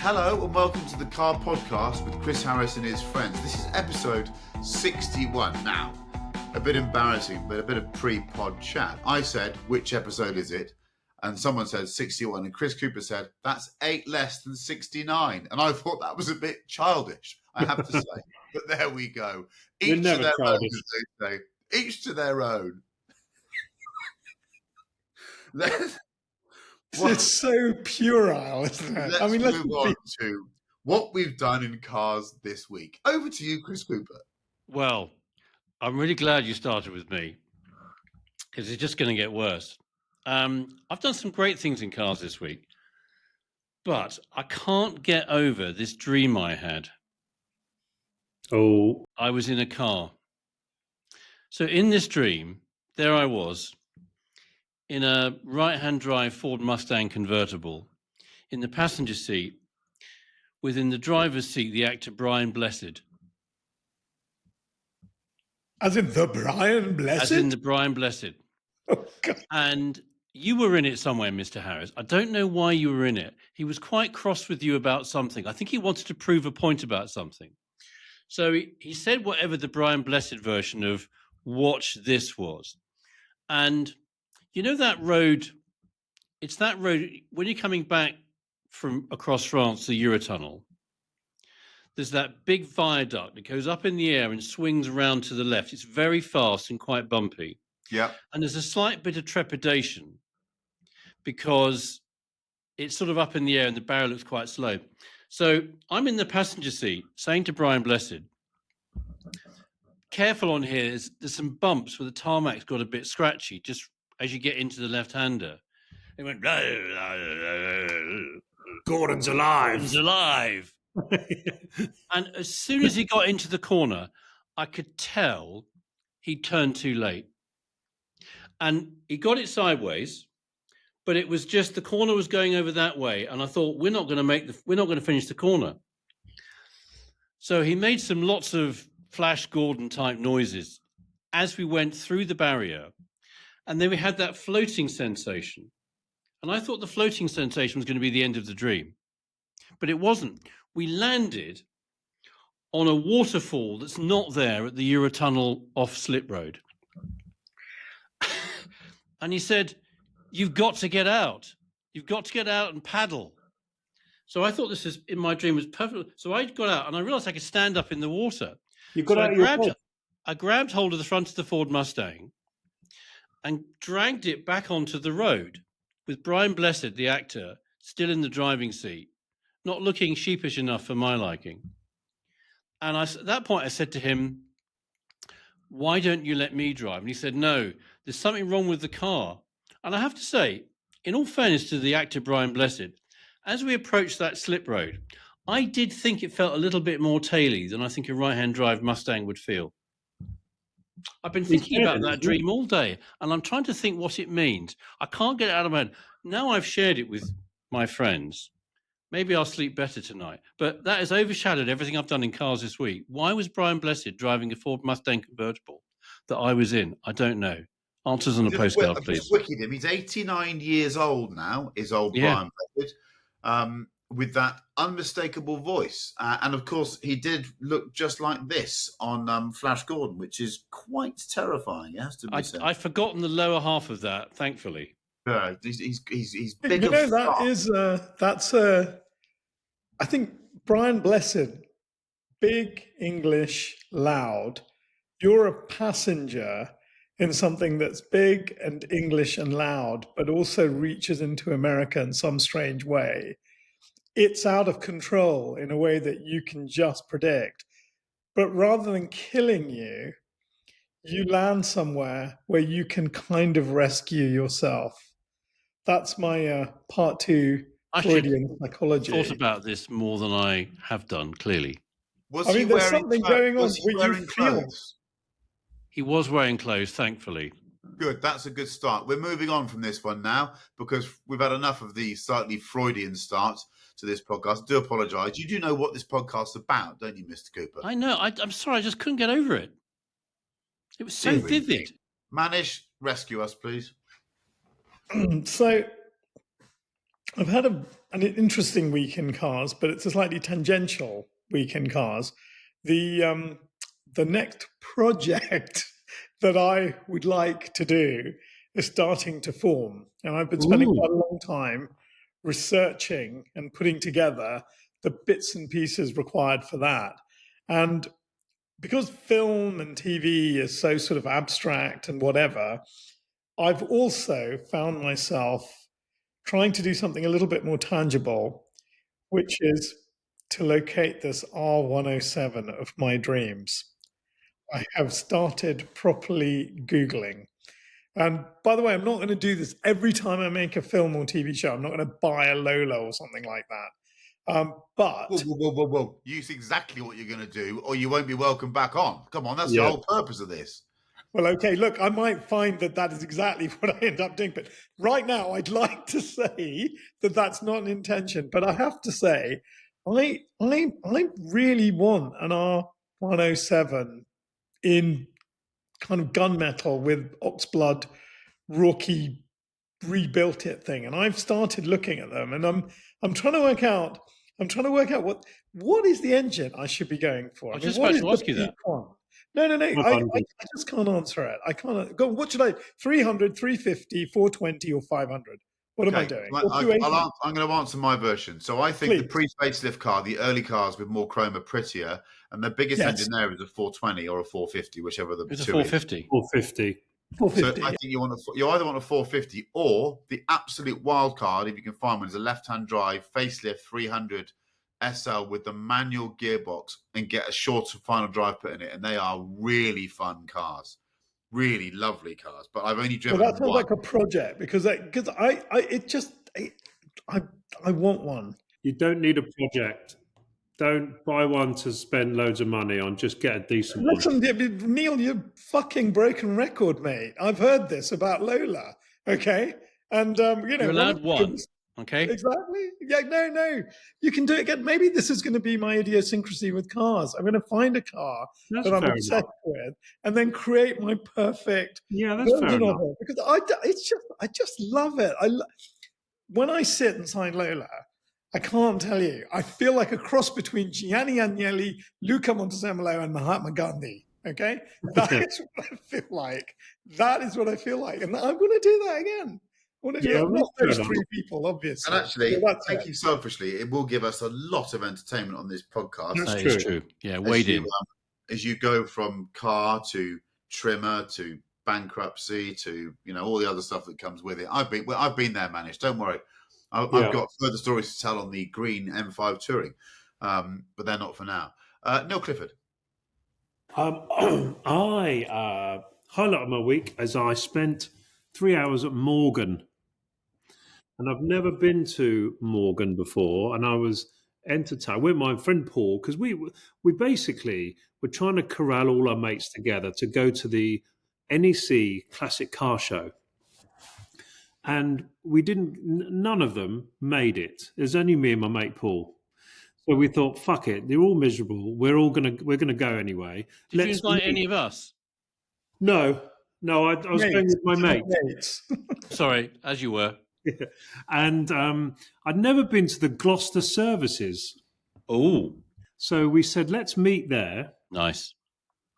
Hello and welcome to the Car Podcast with Chris Harris and his friends. This is episode 61. Now, a bit embarrassing, but a bit of pre-pod chat. I said, which episode is it? And someone said 61, and Chris Cooper said, that's 8 less than 69. And I thought that was a bit childish, I have to say. But there we go. Each to their own, as they say. Each to their own. It's so puerile, isn't it? Let's move on to what we've done in cars this week. Over to you, Chris Cooper. Well, I'm really glad you started with me because it's just going to get worse. I've done some great things in cars this week, but I can't get over this dream I had. Oh. I was in a car. So in this dream, there I was in a right-hand drive Ford Mustang convertible, in the passenger seat, within the driver's seat, the actor Brian Blessed. As in the Brian Blessed? As in the Brian Blessed. Oh, God. And you were in it somewhere, Mr. Harris. I don't know why you were in it. He was quite cross with you about something. I think he wanted to prove a point about something. So he said whatever the Brian Blessed version of "watch this" was. And you know that road, it's that road, when you're coming back from across France, the Eurotunnel, there's that big viaduct that goes up in the air and swings around to the left. It's very fast and quite bumpy. Yeah. And there's a slight bit of trepidation because it's sort of up in the air and the barrier looks quite slow. So I'm in the passenger seat saying to Brian Blessed, careful on here, there's some bumps where the tarmac's got a bit scratchy, just as you get into the left-hander. It went, blah, blah, blah, blah. Gordon's alive. Gordon's alive. And as soon as he got into the corner, I could tell he'd turned too late. And he got it sideways, but it was just the corner was going over that way. And I thought, we're not going to finish the corner. So he made lots of Flash Gordon type noises as we went through the barrier. And then we had that floating sensation. And I thought the floating sensation was going to be the end of the dream. But it wasn't. We landed on a waterfall that's not there at the Eurotunnel off Slip Road. And he said, you've got to get out. You've got to get out and paddle. So I thought this is, in my dream, was perfect. So I got out and I realized I could stand up in the water. You got out your head. I grabbed hold of the front of the Ford Mustang and dragged it back onto the road with Brian Blessed, the actor, still in the driving seat, not looking sheepish enough for my liking. And at that point, I said to him, why don't you let me drive? And he said, no, there's something wrong with the car. And I have to say, in all fairness to the actor Brian Blessed, as we approached that slip road, I did think it felt a little bit more taily than I think a right-hand drive Mustang would feel. I've been thinking about that dream all day, and I'm trying to think what it means. I can't get it out of my head. Now I've shared it with my friends. Maybe I'll sleep better tonight. But that has overshadowed everything I've done in cars this week. Why was Brian Blessed driving a Ford Mustang convertible that I was in? I don't know. Answers on a postcard, please. Just wicked him. He's 89 years old now, is old Brian Blessed, with that unmistakable voice. And, of course, he did look just like this on Flash Gordon, which is quite terrifying, it has to be said. I've forgotten the lower half of that, thankfully. Yeah, he's big. You know, that's I think Brian Blessed, big, English, loud. You're a passenger in something that's big and English and loud, but also reaches into America in some strange way. It's out of control in a way that you can just predict. But rather than killing you, you land somewhere where you can kind of rescue yourself. That's my part two Freudian psychology. I thought about this more than I have done, clearly. There's something going on where you feel. He was wearing clothes, thankfully. Good, that's a good start. We're moving on from this one now because we've had enough of the slightly Freudian start to this podcast. I do apologise. You do know what this podcast's about, don't you, Mr. Cooper? I know. I'm sorry. I just couldn't get over it. It was so vivid. Manish, rescue us, please. So I've had an interesting week in cars, but it's a slightly tangential week in cars. The next project that I would like to do is starting to form, and I've been spending Ooh. quite a long time researching and putting together the bits and pieces required for that. And because film and TV is so sort of abstract and whatever, I've also found myself trying to do something a little bit more tangible, which is to locate this R107 of my dreams. I have started properly Googling. And by the way, I'm not going to do this every time I make a film or TV show. I'm not going to buy a Lola or something like that. But Whoa. Use exactly what you're going to do, or you won't be welcome back on. Come on, that's the whole purpose of this. well, okay, look, I might find that is exactly what I end up doing. But right now, I'd like to say that that's not an intention. But I have to say, I really want an R107 in kind of gunmetal with oxblood Rocky rebuilt it thing, and I've started looking at them, and I'm trying to work out what is the engine I should be going for. I was just about to ask you that. No. I just can't answer it. I can't go. What should I? 300, 350, 420, or 500? What am I doing? I'm going to answer my version. So I think Please. the pre-facelift car, the early cars with more chrome are prettier, and the biggest engine there is a 420 or a 450, whichever the It's a two 450. 450. 450. So I think you either want a 450 or the absolute wild card, if you can find one, is a left-hand drive facelift 300 SL with the manual gearbox and get a shorter final drive put in it, and they are really fun cars. Really lovely cars, but I've only driven Well, that sounds one. like a project because I want one. You don't need a project. Don't buy one to spend loads of money on. Just get a decent one. Listen, Neil, you're fucking broken record, mate. I've heard this about Lola. Okay, and You're allowed one. Okay. Exactly. Yeah. No. You can do it again. Maybe this is going to be my idiosyncrasy with cars. I'm going to find a car that I'm obsessed with, and then create my perfect version of it. Because I just love it. When I sit inside Lola, I can't tell you. I feel like a cross between Gianni Agnelli, Luca Montezemolo, and Mahatma Gandhi. Okay, that is what I feel like. That is what I feel like, and I'm going to do that again. Not those three people, obviously. And actually, thinking selfishly, it will give us a lot of entertainment on this podcast. That is true. Yeah, wade in. As you go from car to trimmer to bankruptcy to all the other stuff that comes with it. I've been there, Manish. Don't worry. I've got further stories to tell on the green M5 Touring, but they're not for now. Neil Clifford. Highlight of my week as I spent 3 hours at Morgan. And I've never been to Morgan before, and I was entertained with my friend Paul because we basically were trying to corral all our mates together to go to the NEC Classic Car Show, and none of them made it. There's only me and my mate Paul. So we thought, fuck it, they're all miserable. We're gonna go anyway. Did you invite any of us? No, I was going with my mates. Sorry, as you were. And I'd never been to the Gloucester services. Oh. So we said, let's meet there. Nice.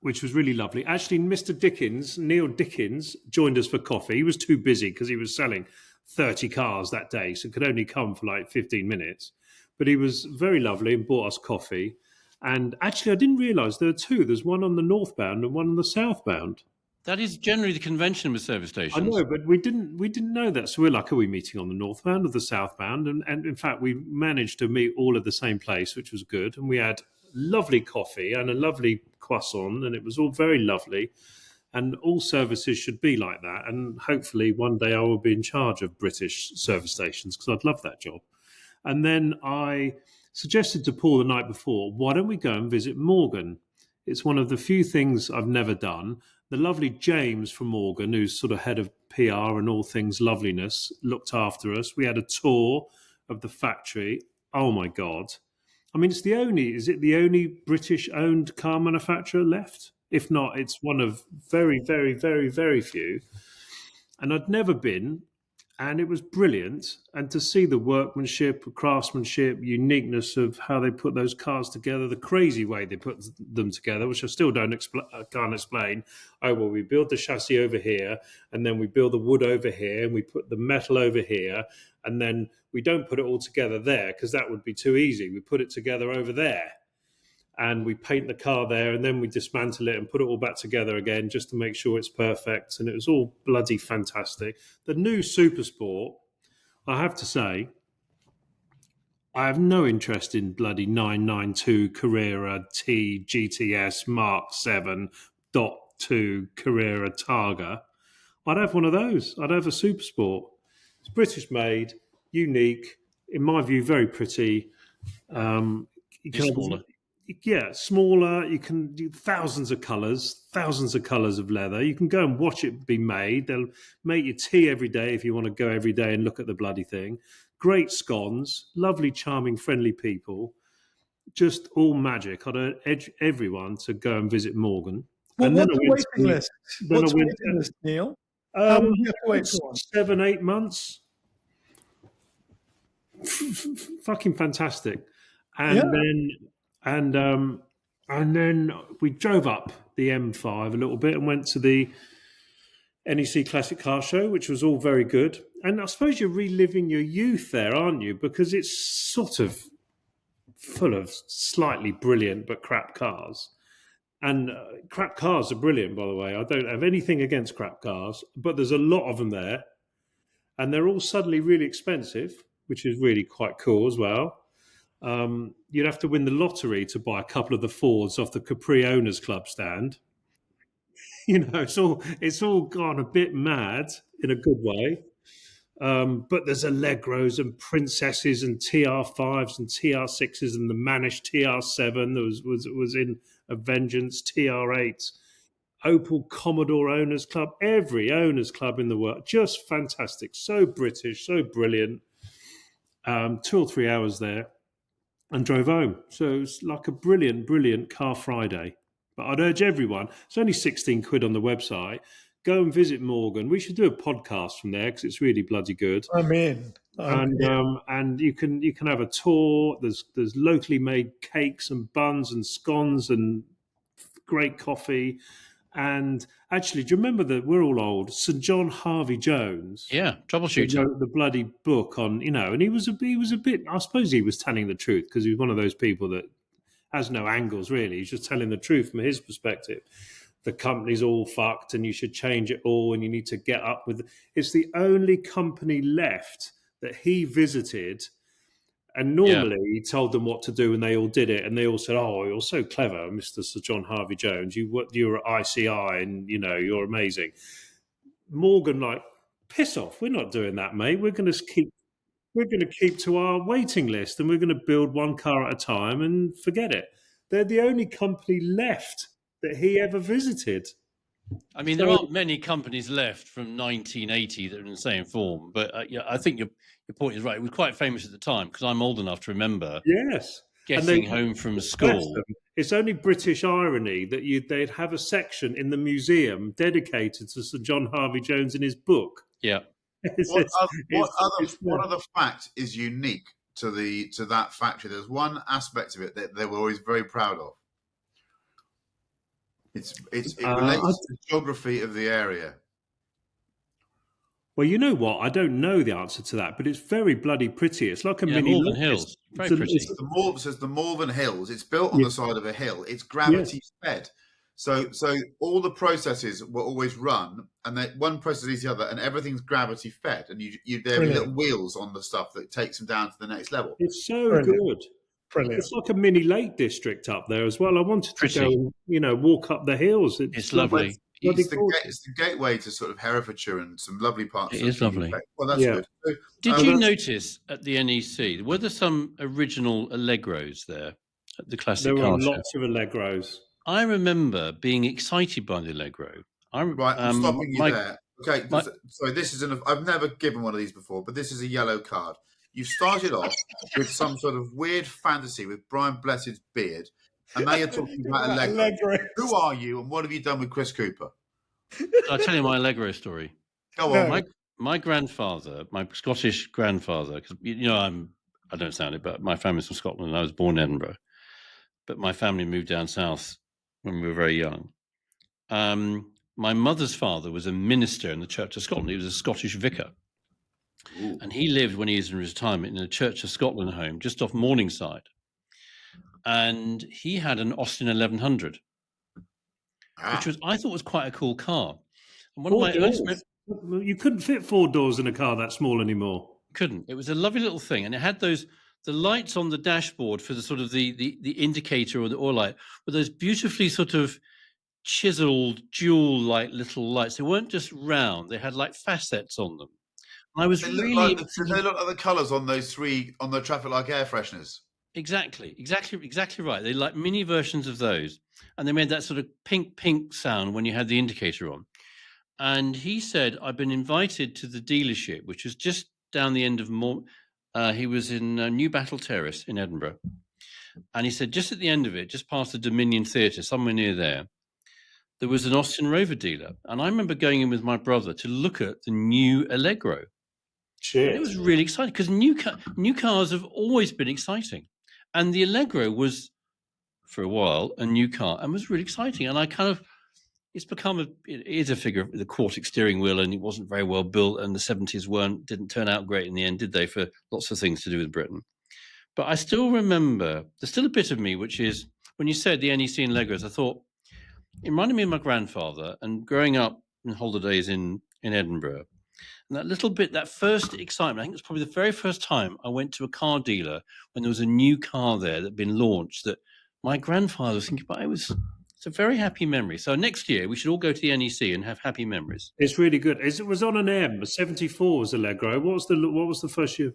Which was really lovely. Actually, Neil Dickens, joined us for coffee. He was too busy because he was selling 30 cars that day, so could only come for like 15 minutes. But he was very lovely and bought us coffee. And actually, I didn't realise there were two. There's one on the northbound and one on the southbound. That is generally the convention with service stations. I know, but we didn't know that. So we're like, are we meeting on the northbound or the southbound? And in fact, we managed to meet all at the same place, which was good. And we had lovely coffee and a lovely croissant, and it was all very lovely. And all services should be like that. And hopefully one day I will be in charge of British service stations because I'd love that job. And then I suggested to Paul the night before, why don't we go and visit Morgan? It's one of the few things I've never done. The lovely James from Morgan, who's sort of head of PR and all things loveliness, looked after us. We had a tour of the factory. Oh my God. I mean, is it the only British-owned car manufacturer left? If not, it's one of very, very, very, very few. And I'd never been. and it was brilliant. And to see the workmanship, craftsmanship, uniqueness of how they put those cars together, the crazy way they put them together, which I still can't explain. Oh, well, we build the chassis over here, and then we build the wood over here, and we put the metal over here, and then we don't put it all together there because that would be too easy. We put it together over there, and we paint the car there, and then we dismantle it and put it all back together again just to make sure it's perfect. And it was all bloody fantastic. The new Super Sport, I have to say, I have no interest in bloody 992 Carrera T GTS Mark 7.2 Carrera Targa. I'd have one of those. I'd have a Super Sport. It's British made, unique, in my view, very pretty. It's smaller. Yeah, smaller. You can do thousands of colours of leather. You can go and watch it be made. They'll make you tea every day if you want to go every day and look at the bloody thing. Great scones, lovely, charming, friendly people. Just all magic. I'd urge everyone to go and visit Morgan. Well, And then what's I the went waiting list? then What's I the went waiting list, Neil? How long do you have to wait for one? 7-8 months. Fucking fantastic. And then we drove up the M5 a little bit and went to the NEC Classic Car Show, which was all very good. And I suppose you're reliving your youth there, aren't you? Because it's sort of full of slightly brilliant but crap cars. And crap cars are brilliant, by the way. I don't have anything against crap cars, but there's a lot of them there. And they're all suddenly really expensive, which is really quite cool as well. You'd have to win the lottery to buy a couple of the Fords off the Capri Owners Club stand. You know, it's all gone a bit mad in a good way. But there's Allegros and Princesses and TR5s and TR6s and the Manish TR7 that was in a Vengeance TR8. Opel Commodore Owners Club, every owners club in the world, just fantastic. So British, so brilliant. 2 or 3 hours there and drove home. So it's like a brilliant, brilliant car Friday. But I'd urge everyone, it's only 16 quid on the website. Go and visit Morgan. We should do a podcast from there because it's really bloody good. I'm in. And you can have a tour. There's locally made cakes and buns and scones and great coffee. And actually, do you remember that we're all old? Sir John Harvey Jones. Yeah, troubleshooter. Wrote the bloody book on, and he was a bit. I suppose he was telling the truth because he was one of those people that has no angles really. He's just telling the truth from his perspective. The company's all fucked, and you should change it all, and you need to get up with. It's the only company left that he visited. And normally he told them what to do and they all did it. And they all said, oh, you're so clever, Mr. Sir John Harvey Jones. You're at ICI and, you're amazing. Morgan, piss off. We're not doing that, mate. We're going to keep to our waiting list and we're going to build one car at a time and forget it. They're the only company left that he ever visited. I mean, there aren't many companies left from 1980 that are in the same form. But I think your point is right. It was quite famous at the time because I'm old enough to remember getting home from school. It's only British irony that they'd have a section in the museum dedicated to Sir John Harvey Jones in his book. Yeah. What other fact is unique to that factory? There's one aspect of it that they were always very proud of. It relates to the geography of the area. Well, you know what? I don't know the answer to that, but it's very bloody pretty. It's like a mini Malvern Hills. Very pretty. The Malvern Hills. It's built on the side of a hill. It's gravity fed. So all the processes were always run, and one process leads the other, and everything's gravity fed. And there are little wheels on the stuff that takes them down to the next level. It's so good. Brilliant. It's like a mini Lake District up there as well. I wanted to go, walk up the hills. It's lovely. It's the gateway to sort of Herefordshire and some lovely parts. It is lovely. Well, that's good. So, did you notice at the NEC, were there some original Allegros there at the Classic Car Show? There were lots of Allegros. I remember being excited by the Allegro. I'm stopping you there. Okay, so this is I've never given one of these before, but this is a yellow card. You started off with some sort of weird fantasy with Brian Blessed's beard, and now you're talking about Allegro. Who are you, and what have you done with Chris Cooper? I'll tell you my Allegro story. Go on, Mike. my grandfather, my Scottish grandfather, because I don't sound it, but my family's from Scotland and I was born in Edinburgh. But my family moved down south when we were very young. My mother's father was a minister in the Church of Scotland. He was a Scottish vicar. Ooh. And he lived, when he was in retirement, in a Church of Scotland home just off Morningside. And he had an Austin 1100, which I thought was quite a cool car. And one of my earliest You couldn't fit 4 doors in a car that small anymore. couldn't. It was a lovely little thing, and it had the lights on the dashboard for the sort of the indicator or the oil light, with those beautifully sort of chiseled jewel-like little lights. They weren't just round; they had like facets on them. And I was They really look like the colours on the traffic light air fresheners. exactly right. They like mini versions of those, and they made that sort of pink sound when you had the indicator on. And he said, I've been invited to the dealership, which was just down the end of he was in New Battle Terrace in Edinburgh. And he said, just at the end of it, just past the Dominion Theatre, somewhere near there was an Austin Rover dealer. And I remember going in with my brother to look at the new Allegro. Shit. And it was really exciting because new cars have always been exciting. And the Allegro was, for a while, a new car and was really exciting. And I kind of, it is a figure of the Quartic steering wheel, and it wasn't very well built, and the 70s didn't turn out great in the end, did they, for lots of things to do with Britain. But I still remember, there's still a bit of me, which is, when you said the NEC and Legos, I thought, it reminded me of my grandfather and growing up in holidays in Edinburgh. And that little bit, that first excitement, I think it was probably the very first time I went to a car dealer when there was a new car there that had been launched that my grandfather was thinking about. It's a very happy memory. So next year we should all go to the NEC and have happy memories. It's really good. It was on an M, a 74 was Allegro. What was the first year?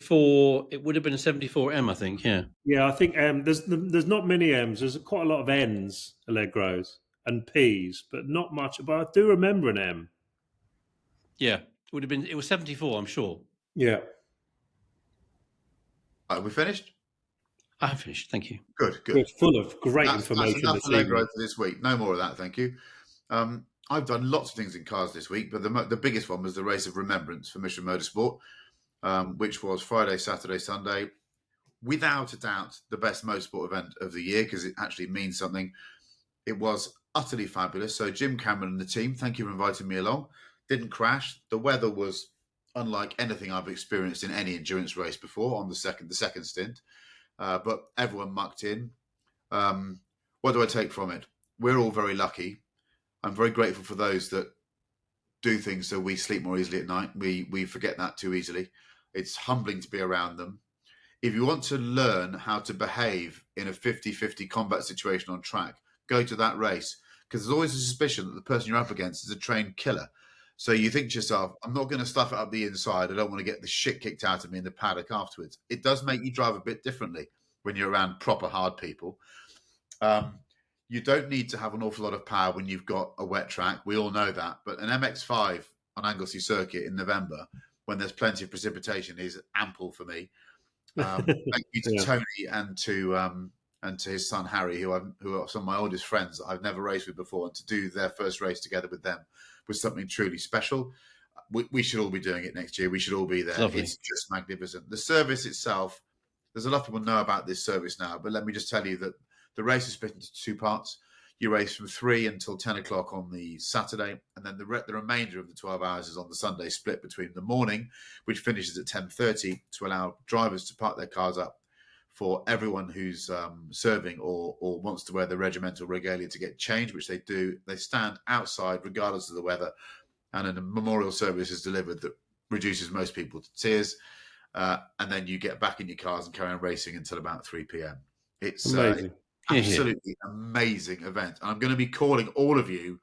It would have been a 74M, I think. Yeah. Yeah, I think there's not many M's. There's quite a lot of N's, Allegros, and P's, but not much. But I do remember an M. Yeah, it was 74, I'm sure. Yeah. Are we finished? I have finished. Thank you. Good. It's full of great information. That's enough Allegro for this week. No more of that, thank you. I've done lots of things in cars this week, but the biggest one was the Race of Remembrance for Mission Motorsport, which was Friday, Saturday, Sunday. Without a doubt, the best motorsport event of the year because it actually means something. It was utterly fabulous. So Jim Cameron and the team, thank you for inviting me along. Didn't crash. The weather was unlike anything I've experienced in any endurance race before on the second stint. But everyone mucked in. What do I take from it? We're all very lucky. I'm very grateful for those that do things so we sleep more easily at night. We forget that too easily. It's humbling to be around them. If you want to learn how to behave in a 50-50 combat situation on track, go to that race because there's always a suspicion that the person you're up against is a trained killer. So you think to yourself, I'm not going to stuff it up the inside. I don't want to get the shit kicked out of me in the paddock afterwards. It does make you drive a bit differently when you're around proper hard people. You don't need to have an awful lot of power when you've got a wet track. We all know that. But an MX-5 on Anglesey Circuit in November, when there's plenty of precipitation, is ample for me. Thank you to Tony and to his son Harry, who are some of my oldest friends that I've never raced with before, and to do their first race together with them was something truly special. We should all be doing it next year. We should all be there. Lovely. It's just magnificent. The service itself, there's a lot of people know about this service now, but let me just tell you that the race is split into 2 parts. You race from 3 until 10 o'clock on the Saturday, and then the remainder of the 12 hours is on the Sunday, split between the morning, which finishes at 10:30, to allow drivers to park their cars up for everyone who's serving or wants to wear the regimental regalia to get changed, which they do. They stand outside regardless of the weather, and a memorial service is delivered that reduces most people to tears. And then you get back in your cars and carry on racing until about 3 p.m. It's amazing. Absolutely amazing event. And I'm going to be calling all of you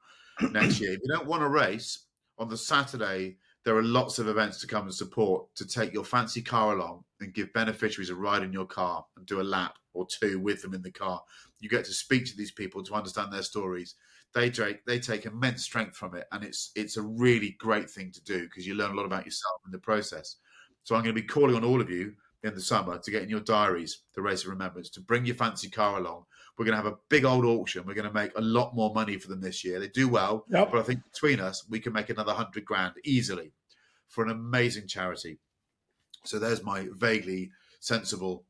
next year. If you don't want to race on the Saturday, there are lots of events to come and support, to take your fancy car along and give beneficiaries a ride in your car and do a lap or 2 with them in the car. You get to speak to these people to understand their stories. They take immense strength from it, and it's a really great thing to do because you learn a lot about yourself in the process. So I'm going to be calling on all of you in the summer to get in your diaries the Race of Remembrance, to bring your fancy car along. We're going to have a big old auction. We're going to make a lot more money for them this year. They do well, Yep. but I think between us, we can make another 100 grand easily. for an amazing charity. So there's my vaguely sensible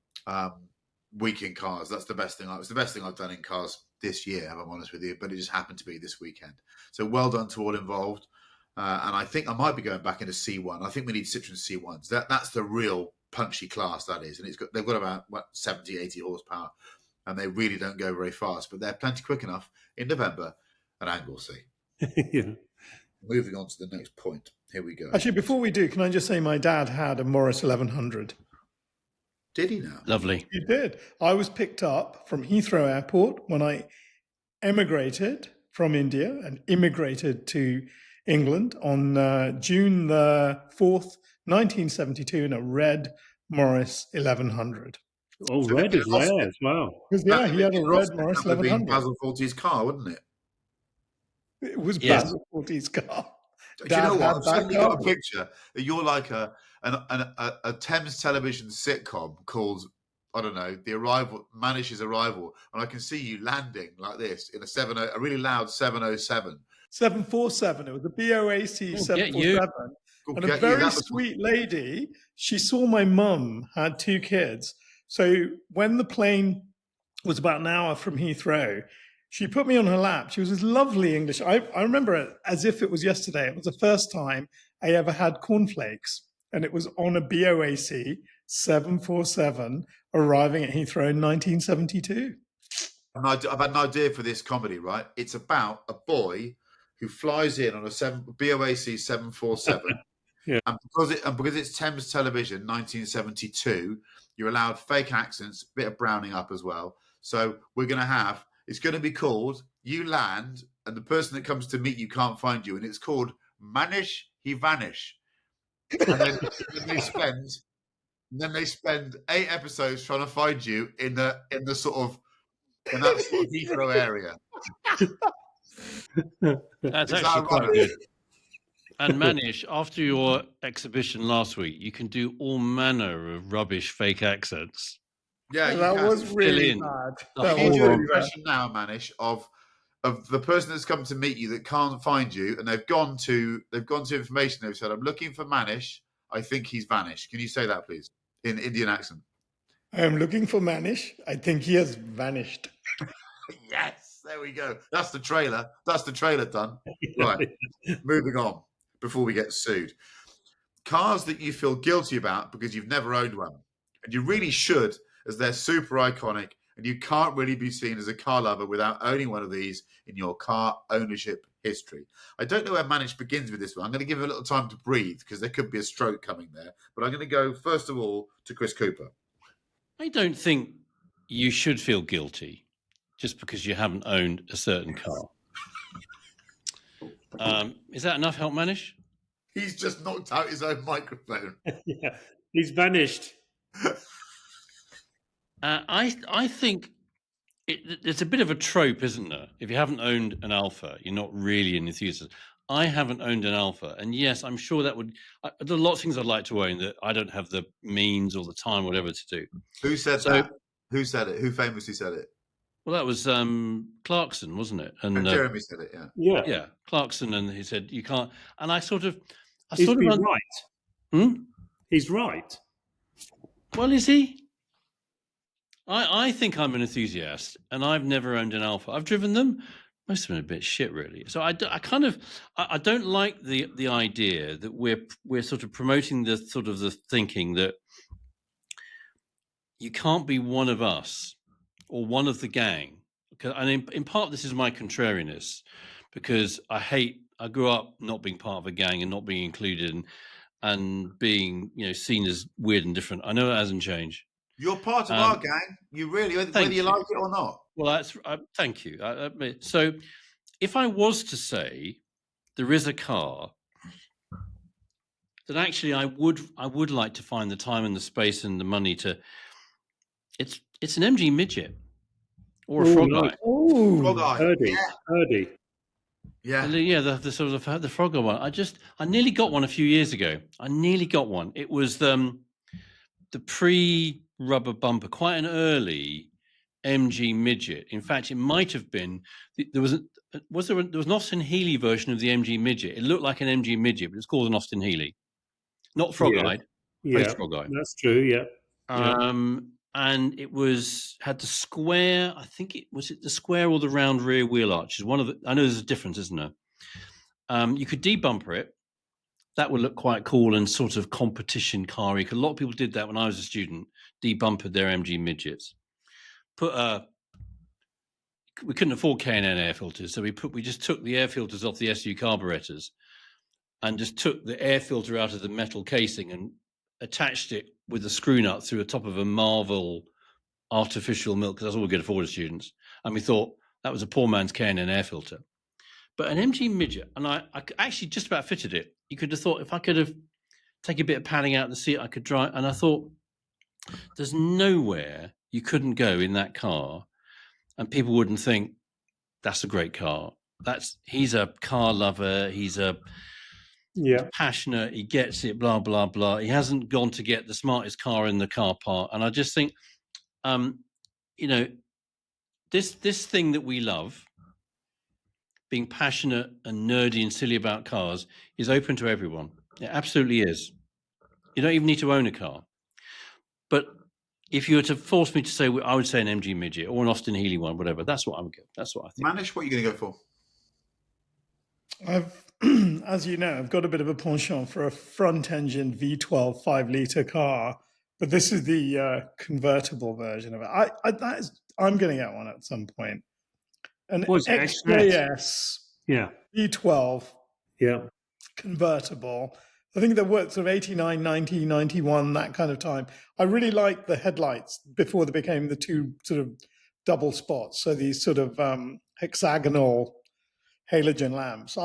week in cars. That's the best thing. It's the best thing I've done in cars this year, if I'm honest with you. But it just happened to be this weekend. So well done to all involved. And I think I might be going back into C1. I think we need Citroen C1s. That's the real punchy class, that is. And they've got about 70, 80 horsepower. And they really don't go very fast. But they're plenty quick enough in November. And Ang will see. Yeah. Moving on to the next point. Here we go. Actually, before we do, can I just say my dad had a Morris 1100. Did he now? Lovely. He did. I was picked up from Heathrow Airport when I emigrated from India and immigrated to England on June the 4th, 1972, in a red Morris 1100. Oh, So red is rare as well. Because, yeah, he had a red Morris That would be 1100. Basil Fawlty's car, wouldn't it? It was Yes. Basil Fawlty's car. Do you Dad know had what? I've that suddenly got a car. picture that you're like a Thames television sitcom called, I don't know, Manish's Arrival, and I can see you landing like this in a really loud 707. 747. It was a BOAC Oh, get you. 747. Go And get a you. very That was- sweet lady, she saw my mum had 2 kids. So when the plane was about an hour from Heathrow, she put me on her lap. She was this lovely English. I remember it as if it was yesterday. It was the first time I ever had cornflakes. And it was on a BOAC 747 arriving at Heathrow in 1972. I've had an idea for this comedy, right? It's about a boy who flies in on a BOAC 747. Yeah. And because it's Thames Television 1972, you're allowed fake accents, a bit of browning up as well. So it's going to be called, you land, and the person that comes to meet you can't find you, and it's called Manish, he vanish. And then they spend 8 episodes trying to find you in that sort of Heathrow area. That's Is that actually quite right? good. And Manish, after your exhibition last week, you can do all manner of rubbish fake accents. Yeah, you that can. was really in bad. the That Can you was do an really bad. impression now, Manish, of the person that's come to meet you that can't find you, and they've gone to information. They've said, "I'm looking for Manish. I think he's vanished." Can you say that, please, in Indian accent? I am looking for Manish. I think he has vanished. Yes, there we go. That's the trailer. That's the trailer done. Right. Moving on before we get sued. Cars that you feel guilty about because you've never owned one, and you really should, as they're super iconic, and you can't really be seen as a car lover without owning one of these in your car ownership history. I don't know where Manish begins with this one. I'm going to give him a little time to breathe because there could be a stroke coming there. But I'm going to go, first of all, to Chris Cooper. I don't think you should feel guilty just because you haven't owned a certain car. Is that enough help, Manish? He's just knocked out his own microphone. Yeah. He's vanished. I think it's a bit of a trope, isn't there? If you haven't owned an Alpha, you're not really an enthusiast. I haven't owned an Alpha, and yes, I'm sure that would. There are lots of things I'd like to own that I don't have the means or the time, or whatever, to do. Who said that? Who said it? Who famously said it? Well, that was Clarkson, wasn't it? And Jeremy said it. Yeah. Yeah, Clarkson, and he said you can't. And I He's right. Hmm? He's right. Well, is he? I think I'm an enthusiast, and I've never owned an Alpha. I've driven them. Most of them are a bit shit, really. So I don't like the idea that we're sort of promoting the sort of the thinking that you can't be one of us or one of the gang. And in part, this is my contrariness, because I grew up not being part of a gang and not being included and being seen as weird and different. I know that hasn't changed. You're part of our gang. You really, whether you like it or not. Well, that's thank you. So, if I was to say there is a car, then actually I would like to find the time and the space and the money to. It's an MG midget or a frog eye. Oh, Frog eye. Purdy. Yeah. Yeah, the sort of the frog eye one. I nearly got one a few years ago. I nearly got one. It was the pre-rubber bumper, quite an early MG midget. In fact, it might have been there was an Austin Healey version of the MG midget. It looked like an MG midget, but it's called an Austin Healey. not frog-eyed, Yeah, post-frog-eyed. that's true. Yeah. And it had the square. I think it the square or the round rear wheel arches. I know there's a difference, isn't there? You could debumper it. That would look quite cool and sort of competition car-y. A lot of people did that when I was a student. Debumpered their MG midgets. We couldn't afford K&N air filters, so we just took the air filters off the SU carburetors and just took the air filter out of the metal casing and attached it with a screw nut through the top of a Marvel artificial milk, because that's all we could afford as students. And we thought that was a poor man's K&N air filter. But an MG midget, and I actually just about fitted it. You could have thought if I could have taken a bit of padding out of the seat, I could drive. And I thought, there's nowhere you couldn't go in that car and people wouldn't think that's a great car. He's a car lover. He's passionate. He gets it. Blah blah blah. He hasn't gone to get the smartest car in the car park. And I just think, this thing that we love, being passionate and nerdy and silly about cars, is open to everyone. It absolutely is. You don't even need to own a car. But if you were to force me to say, I would say an MG midget or an Austin Healey one, whatever. That's what I would go. That's what I think. Manish, what are you going to go for? As you know, I've got a bit of a penchant for a front-engine V12 5-litre car, but this is the convertible version of it. I'm going to get one at some point. An XJS V12 convertible. I think they worked sort of 89, 90, 91, that kind of time. I really liked the headlights before they became the two sort of double spots. So these sort of hexagonal halogen lamps.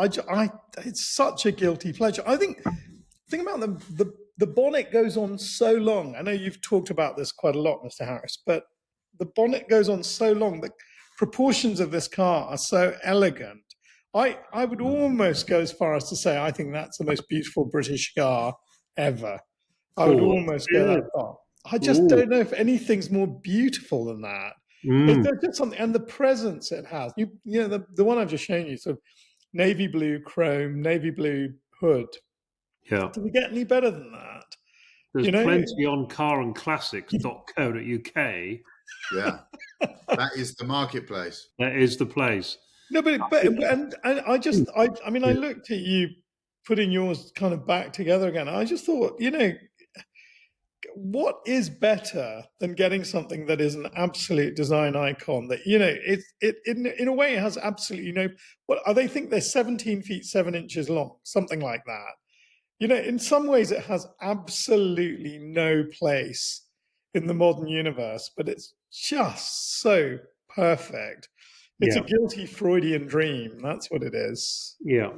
It's such a guilty pleasure. I think about the bonnet goes on so long. I know you've talked about this quite a lot, Mr. Harris, but the bonnet goes on so long. The proportions of this car are so elegant. I would almost go as far as to say I think that's the most beautiful British car ever. I would almost go that far. I just don't know if anything's more beautiful than that. There's just something, and the presence it has. The one I've just shown you, sort of navy blue chrome, navy blue hood. Yeah. Does it get any better than that? There's plenty on carandclassics.co.uk. Yeah, that is the marketplace. That is the place. No, but I mean, I looked at you putting yours kind of back together again. I just thought, what is better than getting something that is an absolute design icon that, in a way it has absolutely they think they're 17 feet 7 inches long, something like that. In some ways it has absolutely no place in the modern universe, but it's just so perfect. It's a guilty Freudian dream. That's what it is. Yeah.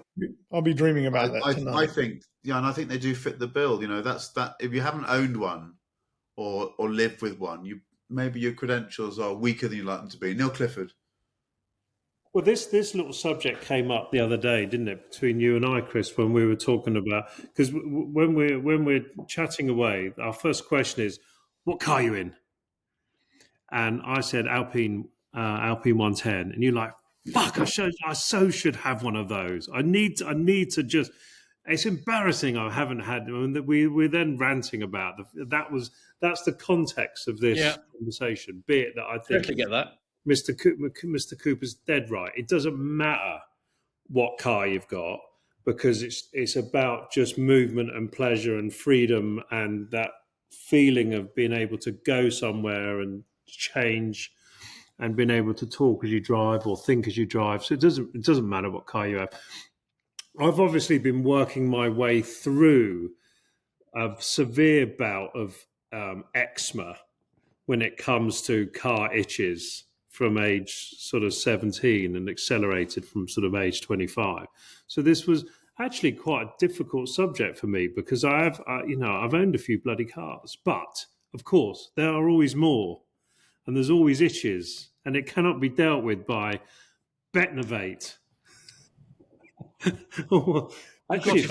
I'll be dreaming about that tonight. I think, and I think they do fit the bill. That's that. If you haven't owned one or lived with one, maybe your credentials are weaker than you like them to be. Neil Clifford. Well, this little subject came up the other day, didn't it, between you and I, Chris, when we were talking about, because when we're chatting away, our first question is, what car are you in? And I said Alpine 110, and you're like, fuck, I so should have one of those. I need to just. It's embarrassing I haven't had them. And we're then ranting about that's the context of this conversation. Be it that I think totally get that. Mr. Cooper's dead right. It doesn't matter what car you've got, because it's about just movement and pleasure and freedom and that feeling of being able to go somewhere and change and being able to talk as you drive or think as you drive. So it doesn't matter what car you have. I've obviously been working my way through a severe bout of eczema when it comes to car itches from age sort of 17 and accelerated from sort of age 25. So this was actually quite a difficult subject for me, because I've owned a few bloody cars, but of course there are always more, and there's always itches, and it cannot be dealt with by Betnovate. Actually,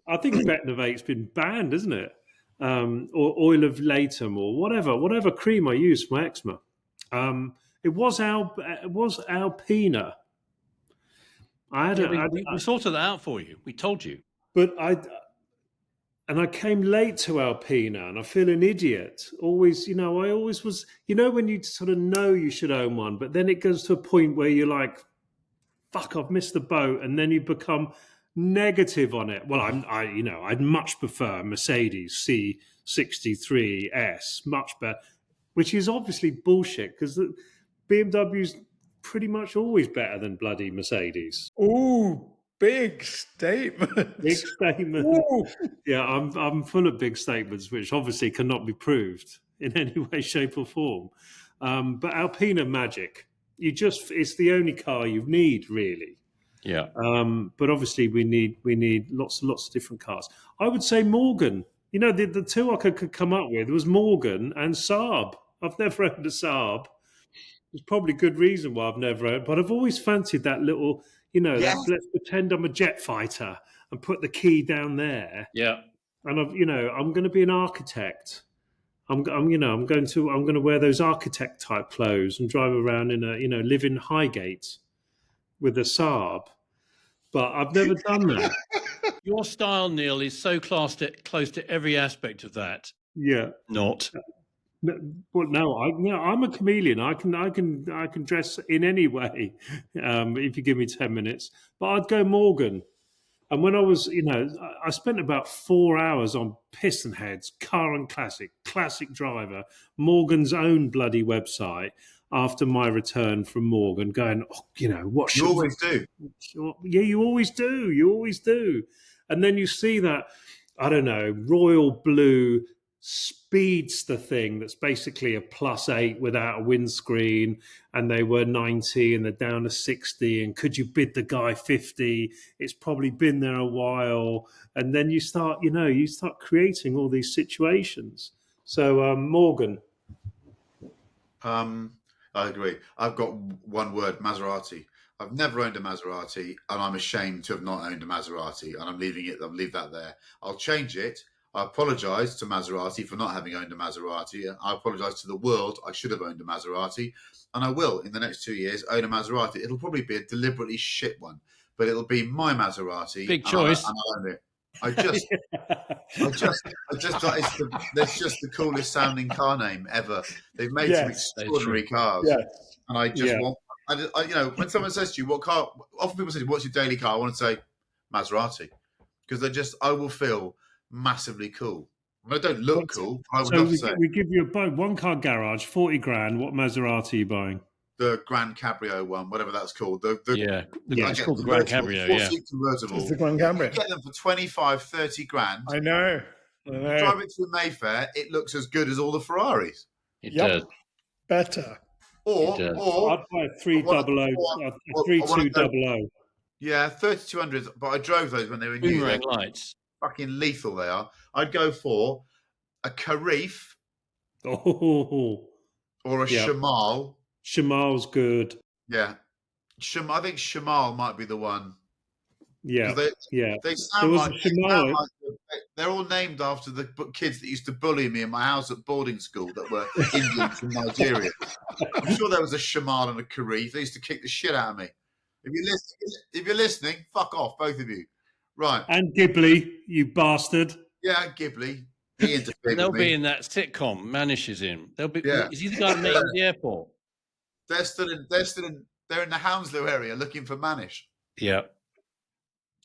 I think Betnovate's been banned, isn't it? Or oil of Latham, or whatever cream I use for my eczema. It was Alpina. We sorted that out for you. We told you. But and I came late to Alpina, and I feel an idiot. Always, I always was. When you sort of know you should own one, but then it goes to a point where you're like, "Fuck, I've missed the boat," and then you become negative on it. Well, I'd much prefer Mercedes C63S, much better, which is obviously bullshit because the BMW's pretty much always better than bloody Mercedes. Ooh, big statement. Big statement. Ooh. Yeah, I'm full of big statements, which obviously cannot be proved in any way, shape, or form. But Alpina magic. It's the only car you need, really. Yeah. But obviously, we need lots and lots of different cars. I would say Morgan. The two I could come up with was Morgan and Saab. I've never owned a Saab. There's probably good reason why I've never owned, but I've always fancied that little, Yeah. let's pretend I'm a jet fighter and put the key down there. Yeah. And I'm going to be an architect. I'm going to wear those architect type clothes and drive around in live in Highgate with a Saab. But I've never done that. Your style, Neil, is so close to every aspect of that. Yeah. Not. Well, no, I'm a chameleon. I can dress in any way if you give me 10 minutes. But I'd go Morgan. And when I was, I spent about 4 hours on Piston Heads, Car and Classic Driver, Morgan's own bloody website after my return from Morgan, going, what should You always do. Yeah, you always do. You always do. And then you see that, I don't know, royal blue speedster thing that's basically a +8 without a windscreen, and they were 90 and they're down to 60, and could you bid the guy 50? It's probably been there a while. And then you start creating all these situations. So Morgan. I agree. I've got one word: Maserati. I've never owned a Maserati, and I'm ashamed to have not owned a Maserati, and I'm leaving it. I'll leave that there. I'll change it. I apologise to Maserati for not having owned a Maserati. I apologise to the world. I should have owned a Maserati, and I will in the next 2 years own a Maserati. It'll probably be a deliberately shit one, but it'll be my Maserati. Big choice. And I'll own it. I just thought that's just the coolest sounding car name ever. They've made some extraordinary cars, and I just want. When someone says to you, "What car?" Often people say, "What's your daily car?" I want to say Maserati because I will feel massively cool. I mean, I don't look cool. I would love to say we give you a one car garage, 40 grand. What Maserati are you buying? the Grand Cabrio one, whatever that's called. It's called the Grand Cabrio. Yeah, convertible. It's the Grand Cabrio. You get them for 25, 30 grand. I know. Drive it through Mayfair, it looks as good as all the Ferraris. It does. Better. Or I'd buy a 3200. Yeah, 3200s. But I drove those when they were new. Boomerang lights. Fucking lethal they are. I'd go for a Carif Oh, or a Shamal. Shamal's good. Yeah, I think Shamal might be the one. Yeah, They sound they're all named after the kids that used to bully me in my house at boarding school that were Indians from Nigeria. I'm sure there was a Shamal and a Carif. They used to kick the shit out of me. If you're listening, fuck off, both of you. Right. And Ghibli, you bastard. Yeah, Ghibli. He interfered They'll with me. be in that sitcom Manish is in. They'll be. Yeah. Is he the guy that made at the airport? They're in the Hounslow area looking for Manish. Yeah.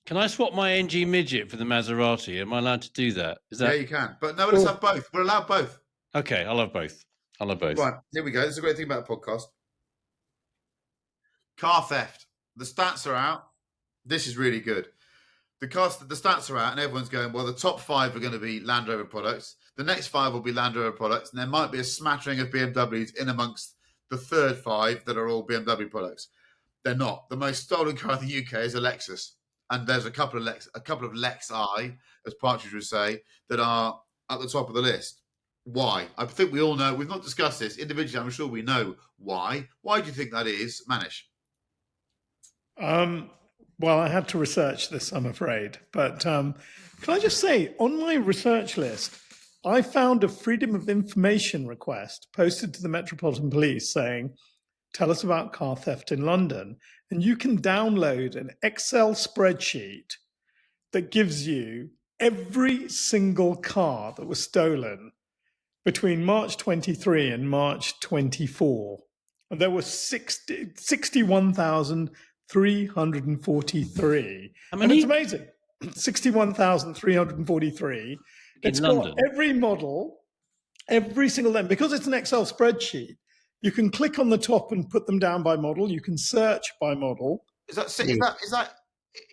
Can I swap my NG midget for the Maserati? Am I allowed to do that? Yeah, you can. But no, let's have both. We're allowed both. Okay, I'll have both. Right, here we go. This is a great thing about a podcast. Car theft. The stats are out. This is really good. The stats are out, and everyone's going, well, the top 5 are going to be Land Rover products. The next 5 will be Land Rover products, and there might be a smattering of BMWs in amongst the third 5 that are all BMW products. They're not. The most stolen car in the UK is a Lexus, and there's a couple of Lexi, as Partridge would say, that are at the top of the list. Why? I think we all know. We've not discussed this individually. I'm sure we know why. Why do you think that is, Manish? Well, I had to research this, I'm afraid. But can I just say, on my research list, I found a Freedom of Information request posted to the Metropolitan Police saying, tell us about car theft in London. And you can download an Excel spreadsheet that gives you every single car that was stolen between March 23 and March 24, there were 61,343. How And it's many? amazing. 61,343. In It's got London? every model, every single one. Because it's an Excel spreadsheet, you can click on the top and put them down by model. You can search by model. Is that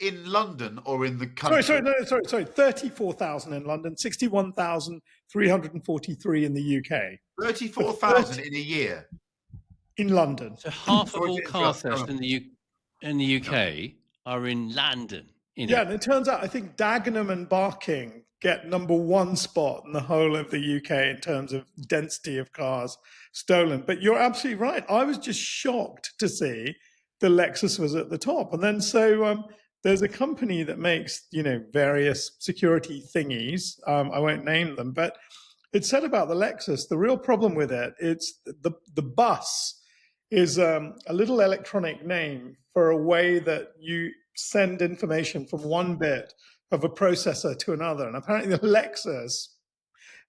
in London or in the country? Sorry. 34,000 in London, 61,343 in the UK. 34,000 in a year. In London. So half of Sorry all to car interrupt. thefts in the UK are in London. Yeah, and it turns out I think Dagenham and Barking get number one spot in the whole of the UK in terms of density of cars stolen. But you're absolutely right. I was just shocked to see the Lexus was at the top. And then there's a company that makes, various security thingies. I won't name them, but it said about the Lexus, the real problem with it, it's the bus is a little electronic name for a way that you send information from one bit of a processor to another. And apparently the Lexus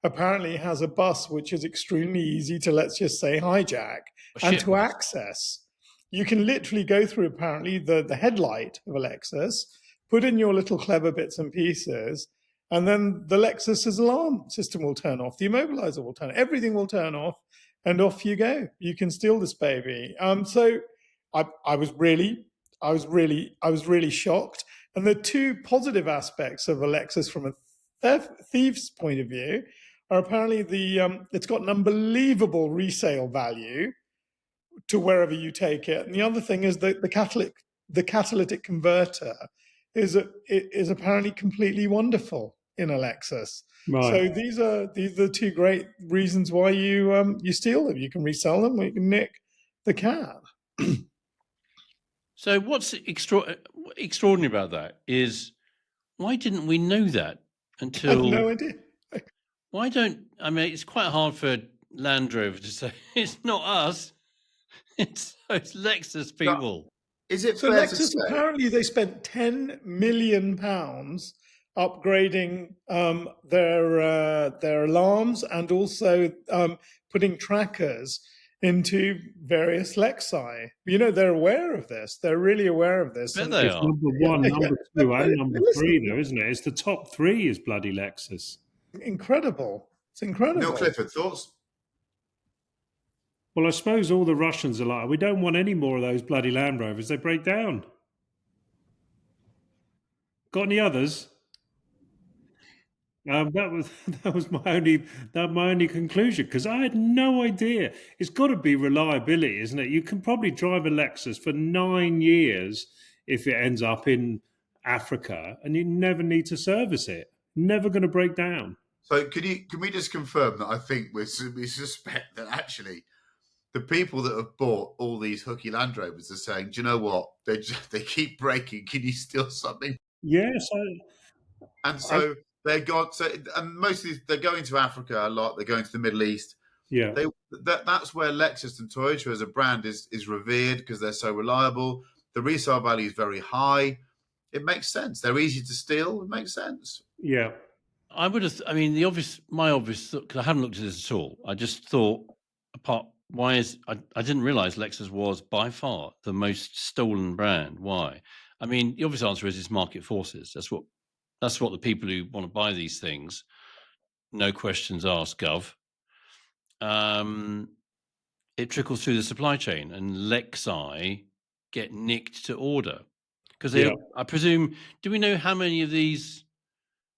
has a bus which is extremely easy to, let's just say, hijack and to access. You can literally go through, apparently, the headlight of a Lexus, put in your little clever bits and pieces, and then the Lexus's alarm system will turn off, the immobilizer will turn, everything will turn off, and off you go. You can steal this baby. So I was really shocked. And the two positive aspects of a Lexus from a thief's point of view are apparently it's got an unbelievable resale value to wherever you take it. And the other thing is that the catalytic converter is apparently completely wonderful in a Lexus. Right. So these are the two great reasons why you steal them. You can resell them, or you can nick the cab. So what's extraordinary about that is, why didn't we know that until? I have no idea. I mean, it's quite hard for Land Rover to say it's not us. It's Lexus people. Is it So fair Lexus, to say? apparently they spent £10 million upgrading their alarms and also putting trackers into various Lexi. They're aware of this. They're really aware of this. Bet they are. Number one, number two, and number three, though, isn't it? It's the top three is bloody Lexus. Incredible. It's incredible. Neil Clifford, thoughts? Well, I suppose all the Russians are like, we don't want any more of those bloody Land Rovers. They break down. Got any others? That was my only conclusion, because I had no idea. It's got to be reliability, isn't it? You can probably drive a Lexus for 9 years if it ends up in Africa, and you never need to service it. Never going to break down. So can we just confirm that I think we suspect that actually the people that have bought all these hooky Land Rovers are saying, do you know what? They keep breaking. Can you steal something? Yes. They're gone. So, and most of these, they're going to Africa a lot. They're going to the Middle East. Yeah. That's where Lexus and Toyota as a brand is revered, because they're so reliable. The resale value is very high. It makes sense. They're easy to steal. It makes sense. Yeah. I would have. I mean, my obvious, because I haven't looked at this at all. I just thought, I didn't realize Lexus was by far the most stolen brand. Why? I mean, the obvious answer is it's market forces. That's what the people who want to buy these things, no questions asked, gov. It trickles through the supply chain, and Lexi get nicked to order because I presume. Do we know how many of these?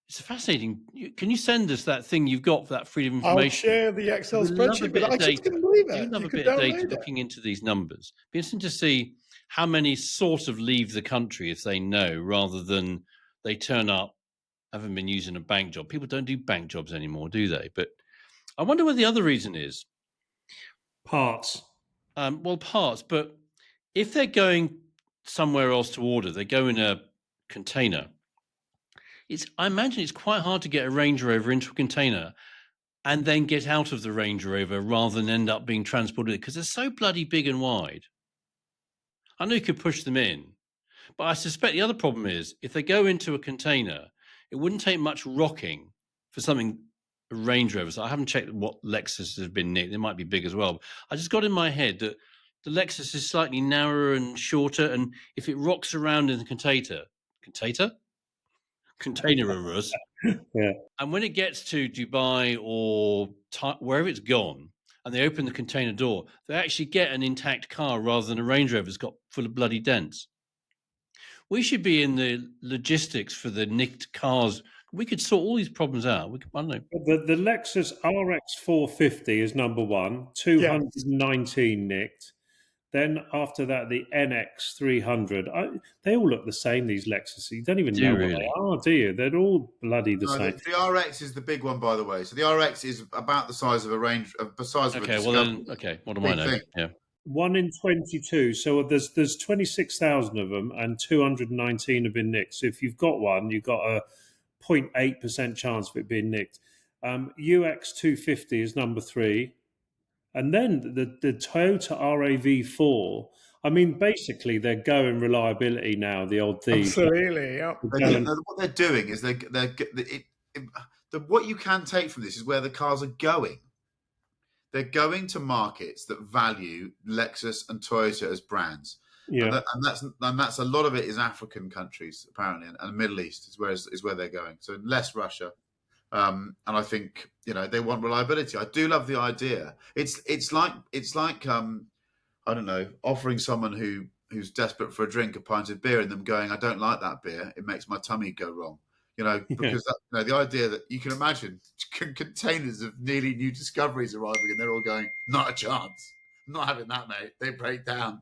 It's fascinating. Can you send us that thing you've got for that freedom of information? I'll share the Excel spreadsheet, but I just couldn't believe it. You love a bit of data looking into these numbers. Be interesting to see how many sort of leave the country if they know, rather than they turn up, haven't been using a bank job. People don't do bank jobs anymore, do they? But I wonder what the other reason is. Parts. Parts. But if they're going somewhere else to order, they go in a container. I imagine it's quite hard to get a Range Rover into a container and then get out of the Range Rover rather than end up being transported, because they're so bloody big and wide. I know you could push them in, but I suspect the other problem is if they go into a container, it wouldn't take much rocking for something a Range Rover. So I haven't checked what Lexus has been nicked. They might be big as well. I just got in my head that the Lexus is slightly narrower and shorter, and if it rocks around in the container of us, Yeah. and when it gets to Dubai or wherever it's gone, and they open the container door, they actually get an intact car rather than a Range Rover that's got full of bloody dents. We should be in the logistics for the nicked cars. We could sort all these problems out. I don't know. The Lexus RX 450 is number one, Yes. 219 nicked. Then after that, the NX 300. They all look the same, these Lexus. You don't even Do know really? what they are, do you? They're all bloody the No, same. the RX is the big one, by the way. So the RX is about the size of a Range, the size of a Okay, Discovery. well then, okay. What do I Big know? thing. Yeah. 1 in 22. So there's 26,000 of them, and 219 have been nicked. So if you've got one, you've got a 0.8% chance of it being nicked. UX 250 is number 3. And then the Toyota RAV4. I mean, basically, they're going reliability now, the old thieves. Absolutely. Yep. What they're doing is what you can take from this is where the cars are going. They're going to markets that value Lexus and Toyota as brands. Yeah. And that's a lot of it is African countries apparently, and the Middle East is where they're going. So less Russia, and I think they want reliability. I do love the idea. It's like I don't know, offering someone who's desperate for a drink a pint of beer and them going, I don't like that beer. It makes my tummy go wrong. Because the idea that you can imagine containers of nearly new discoveries arriving and they're all going, not a chance. I'm not having that, mate. They break down.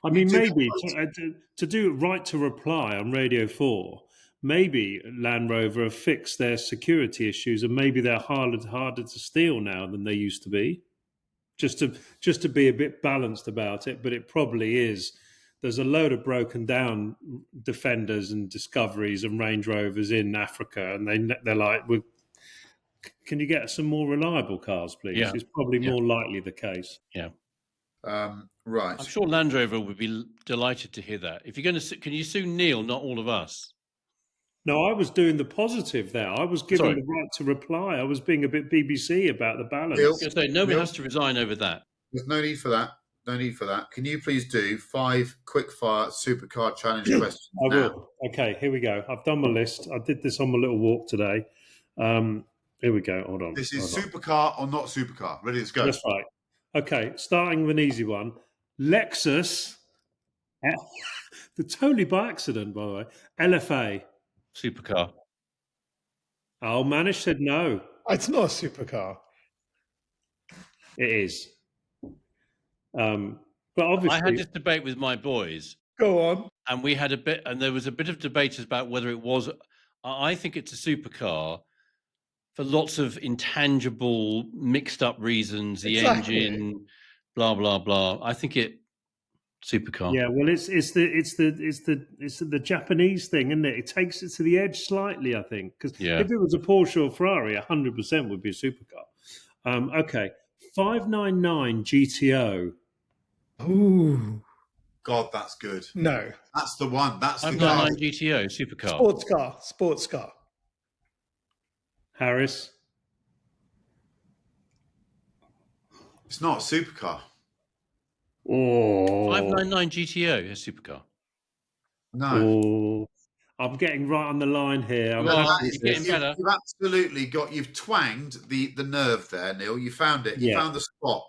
I mean, maybe to do right to reply on Radio 4, maybe Land Rover have fixed their security issues and maybe they're harder to steal now than they used to be. Just to be a bit balanced about it, but it probably is. There's a load of broken down Defenders and Discoveries and Range Rovers in Africa, and they're like, can you get some more reliable cars, please? Yeah. It's probably more likely the case. Yeah. Right. I'm sure Land Rover would be delighted to hear that. If you're going to, can you sue Neil, not all of us? No, I was doing the positive there. I was giving the right to reply. I was being a bit BBC about the balance. Neil, nobody has to resign over that. There's no need for that. No need for that. Can you please do 5 quick-fire supercar challenge questions I now? will. Okay, here we go. I've done my list. I did this on my little walk today. Here we go. Hold on. This is supercar or not supercar. Ready? Let's go. That's right. Okay, starting with an easy one. Lexus, totally by accident, by the way, LFA. Supercar. Oh, Manish said no. It's not a supercar. It is. But obviously, I had this debate with my boys. Go on. And we had there was a bit of debate about whether it was. I think it's a supercar for lots of intangible, mixed up reasons. The engine, blah blah blah. I think supercar. Yeah, well, it's the Japanese thing, isn't it? It takes it to the edge slightly, I think, because if it was a Porsche or Ferrari, 100% would be a supercar. Okay, 599 GTO. Ooh. God, that's good. No. That's the one. That's the 599 GTO supercar. Sports car. Harris. It's not a supercar. Oh. 599 GTO, a supercar. No. Oh. I'm getting right on the line here. You're getting better. You've absolutely you've twanged the nerve there, Neil. You found it. You found the spot.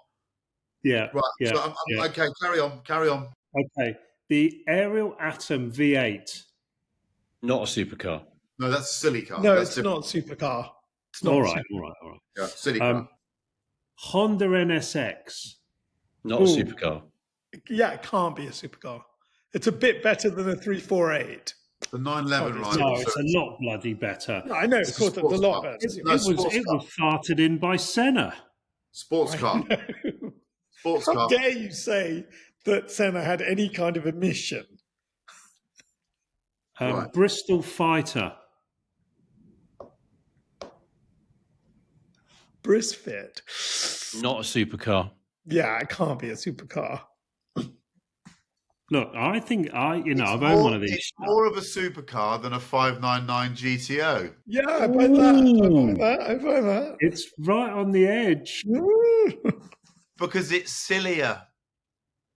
Yeah. Right. Yeah. So okay, carry on. Okay. The Ariel Atom V8. Not a supercar. No, that's a silly car. No, that's it's different. not supercar. It's not All right. Yeah, silly car. Honda NSX. Not a supercar. Yeah, it can't be a supercar. It's a bit better than a 348. The 911 rival. No, it's a lot bloody better. No, I know, of course, it's a lot better. It was farted in by Senna. Sports car. Sports How car. dare you say that Senna had any kind of emission? Right. Bristol Fighter. Brisfit. Not a supercar. Yeah, it can't be a supercar. Look, I think I've owned more, one of these. it's more of a supercar than a 599 GTO. Yeah, I buy that. I buy that. It's right on the edge. Because it's sillier.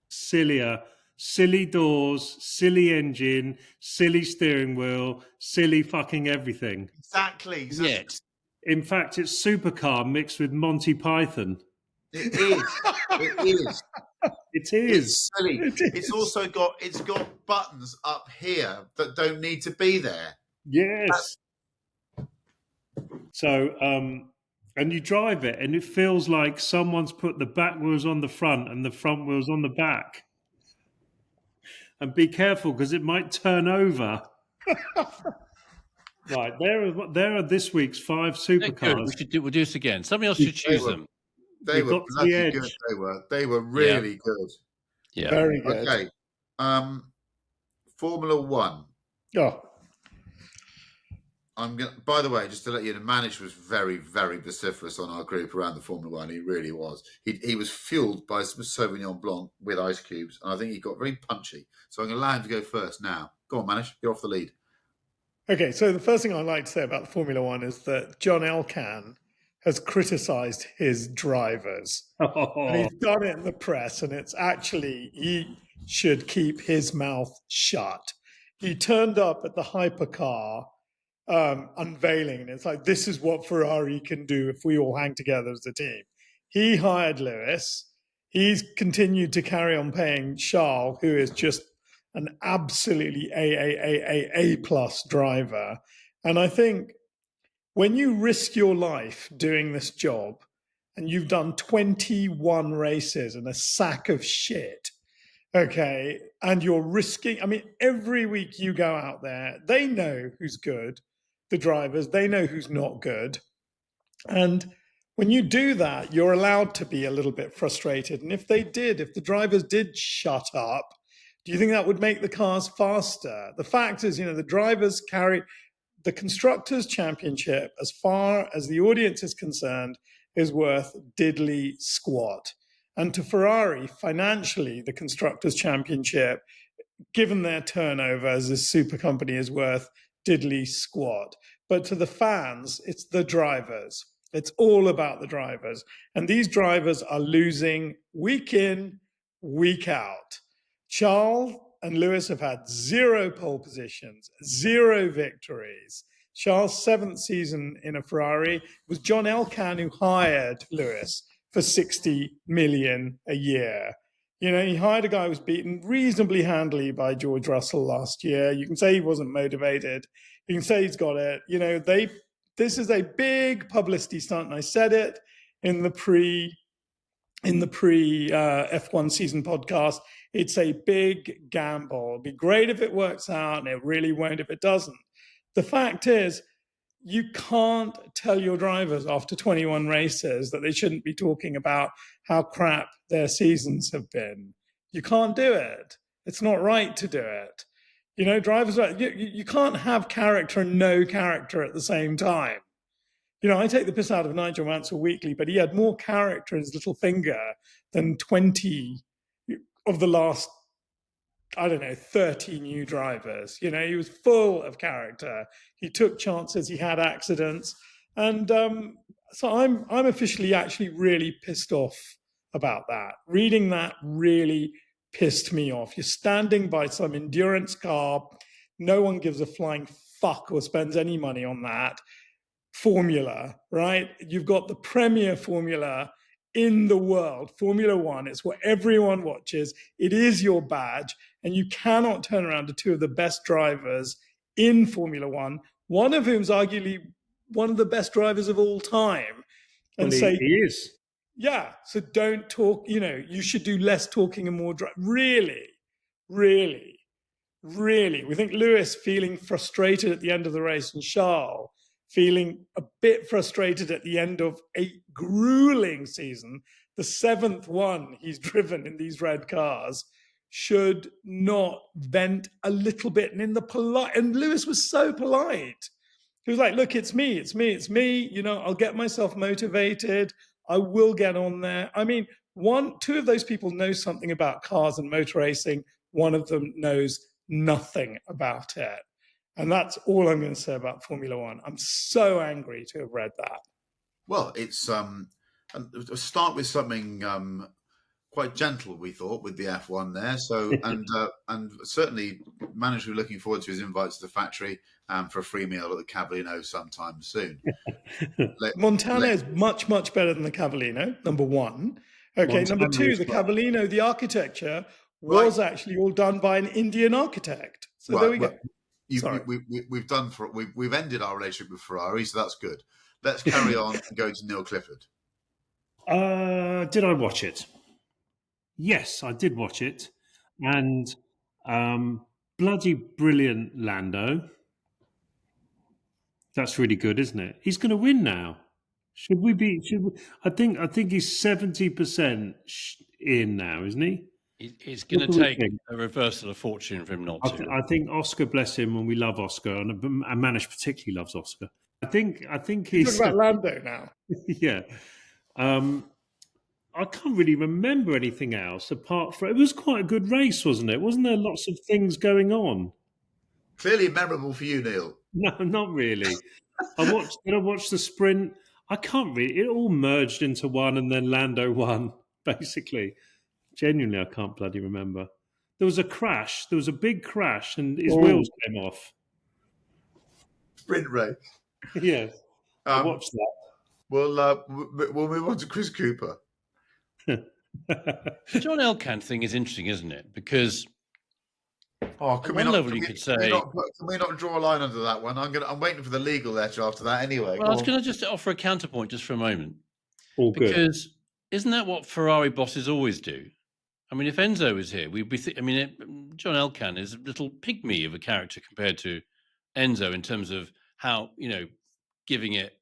Sillier. Silly doors, silly engine, silly steering wheel, silly fucking everything. Exactly. So Yet. In fact, it's supercar mixed with Monty Python. it is. It is. It is. It's silly. It's also got buttons up here that don't need to be there. Yes. So, and you drive it, and it feels like someone's put the back wheels on the front and the front wheels on the back. And be careful because it might turn over. Right, there are this week's 5 supercars. We'll do this again. Somebody else should choose them. They We were got to the bloody edge. good. They were really good. Yeah. Very good. Okay. Formula One. Oh, By the way, just to let you know, Manish was very, very vociferous on our group around the Formula One. He really was. He was fueled by some Sauvignon Blanc with ice cubes, and I think he got very punchy. So I'm going to allow him to go first now. Go on, Manish. Get off the lead. okay. So the first thing I'd like to say about the Formula One is that John Elkann has criticised his drivers. And he's done it in the press, and it's actually, he should keep his mouth shut. He turned up at the hypercar unveiling, and it's like, this is what Ferrari can do if we all hang together as a team. He hired Lewis. He's continued to carry on paying Charles, who is just an absolutely A plus driver. And I think when you risk your life doing this job, and you've done 21 races and a sack of shit, okay, and you're risking, I mean, every week you go out there, they know who's good, the drivers, they know who's not good. And when you do that, you're allowed to be a little bit frustrated. And if the drivers did shut up, do you think that would make the cars faster? The fact is, the drivers carry the Constructors' Championship, as far as the audience is concerned, is worth diddly squat. And to Ferrari, financially, the Constructors' Championship, given their turnover as a super company, is worth diddly squat. But to the fans, it's the drivers. It's all about the drivers. And these drivers are losing week in, week out. Charles and Lewis have had 0 pole positions, 0 victories. Charles' 7th season in a Ferrari. It was John Elkann who hired Lewis for $60 million a year. He hired a guy who was beaten reasonably handily by George Russell last year. You can say he wasn't motivated. You can say he's got it. This is a big publicity stunt, and I said it in the pre F1 season podcast. It's a big gamble. It'd be great if it works out, and it really won't if it doesn't. The fact is, you can't tell your drivers after 21 races that they shouldn't be talking about how crap their seasons have been. You can't do it. It's not right to do it. Drivers, you can't have character and no character at the same time. I take the piss out of Nigel Mansell weekly, but he had more character in his little finger than 20 of the last, 30 new drivers. He was full of character. He took chances. He had accidents. And so I'm officially actually really pissed off about that. Reading that really pissed me off. You're standing by some endurance car. No one gives a flying fuck or spends any money on that formula, right? You've got the premier formula in the world, Formula One. It's what everyone watches. It is your badge. And you cannot turn around to 2 of the best drivers in Formula One, one of whom's arguably one of the best drivers of all time, and say, he is. Yeah, so don't talk, you should do less talking and more Really, really, really. We think Lewis feeling frustrated at the end of the race, and Charles feeling a bit frustrated at the end of a grueling season, the 7th one he's driven in these red cars, should not vent a little bit. And and Lewis was so polite. He was like, look, it's me. I'll get myself motivated. I will get on there. I mean, 2 of those people know something about cars and motor racing. one of them knows nothing about it. And that's all I'm going to say about Formula One. I'm so angry to have read that. Well, it's start with something quite gentle, we thought, with the F1 there. So and certainly manager looking forward to his invites to the factory for a free meal at the Cavallino sometime soon. Montana is much, much better than the Cavallino, number one. Okay, Montana number two, is the well. Cavallino, the architecture was actually all done by an Indian architect. So there we go. Sorry. We've ended our relationship with Ferrari, so that's good. Let's carry on and go to Neil Clifford. Did I watch it? Yes, I did watch it, and bloody brilliant Lando. That's really good, isn't it? He's going to win now. Should we? I think he's 70% in now, isn't he? It's going to take a reversal of fortune for him not to. I think Oscar, bless him, and we love Oscar, and Manish particularly loves Oscar. I think he's talking about Lando now. Yeah. I can't really remember anything else apart from it was quite a good race, wasn't it? Wasn't there lots of things going on? Clearly memorable for you, Neil. No, not really. I watched the sprint. I can't really. It all merged into one, and then Lando won. Basically, genuinely, I can't bloody remember. There was a crash. There was a big crash, and his wheels came off. Sprint race. Yeah, I watched that. We'll move on to Chris Cooper. The John Elkann thing is interesting, isn't it? Because can we not draw a line under that one? I'm waiting for the legal letter after that anyway. Well, I was going to just offer a counterpoint just for a moment. All good. Because isn't that what Ferrari bosses always do? I mean, if Enzo was here, we'd be. John Elkann is a little pygmy of a character compared to Enzo in terms of how giving it.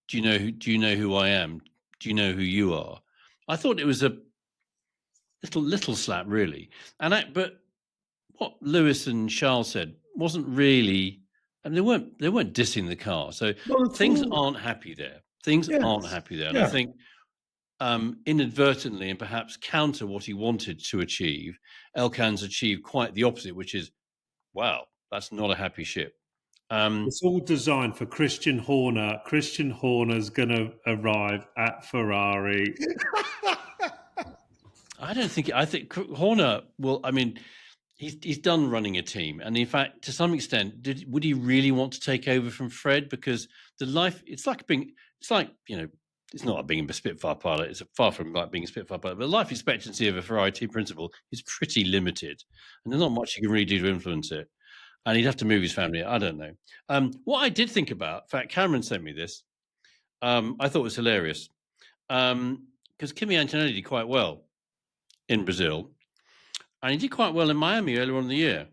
Do you know who I am? Do you know who you are? I thought it was a little slap, really. But what Lewis and Charles said wasn't really. I mean, they weren't dissing the car, so things aren't happy there. Things aren't happy there, and I think inadvertently and perhaps counter what he wanted to achieve, Elkann's achieved quite the opposite, which is, wow, that's not a happy ship. It's all designed for Christian Horner. Christian Horner's going to arrive at Ferrari. I think Horner will. I mean, he's done running a team, and in fact, to some extent, would he really want to take over from Fred? Because it's like it's not like being a Spitfire pilot. It's far from like being a Spitfire pilot. But the life expectancy of a Ferrari team principal is pretty limited, and there's not much you can really do to influence it. And he'd have to move his family. I don't know. What I did think about, in fact, Cameron sent me this. I thought it was hilarious because Kimi Antonelli did quite well in Brazil, and he did quite well in Miami earlier on in the year.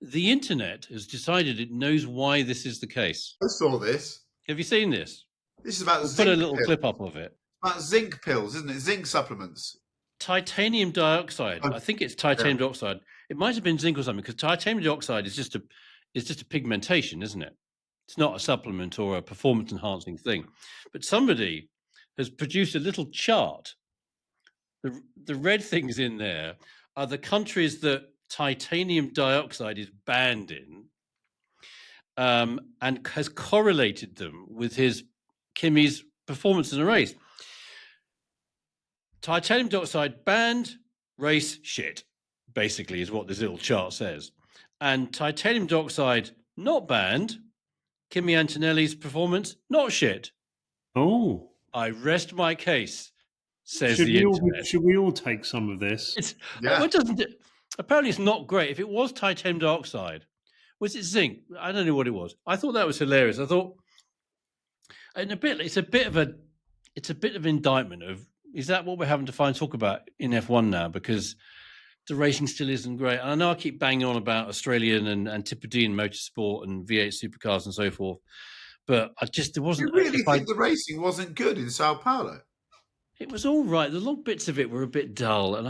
The internet has decided it knows why this is the case. I saw this. Have you seen this? This is about we'll zinc put a little pills. clip up of it. About zinc pills, isn't it? Zinc supplements. Titanium dioxide. I think it's titanium dioxide. It might have been zinc or something because titanium dioxide is just a pigmentation, isn't it? It's not a supplement or a performance enhancing thing. But somebody has produced a little chart. The red things in there are the countries that titanium dioxide is banned in, and has correlated them with Kimi's performance in a race. Titanium dioxide banned, race shit, basically, is what this little chart says. And titanium dioxide not banned, Kimi Antonelli's performance not shit. Oh. I rest my case, says the internet. Should we all take some of this? Apparently it's not great. If it was titanium dioxide, was it zinc? I don't know what it was. I thought that was hilarious. I thought, it's a bit of indictment of, is that what we're having to talk about in F1 now? Because the racing still isn't great. And I know I keep banging on about Australian and Antipodean motorsport and V8 supercars and so forth, but there wasn't. You really think the racing wasn't good in Sao Paulo? It was all right. The long bits of it were a bit dull, and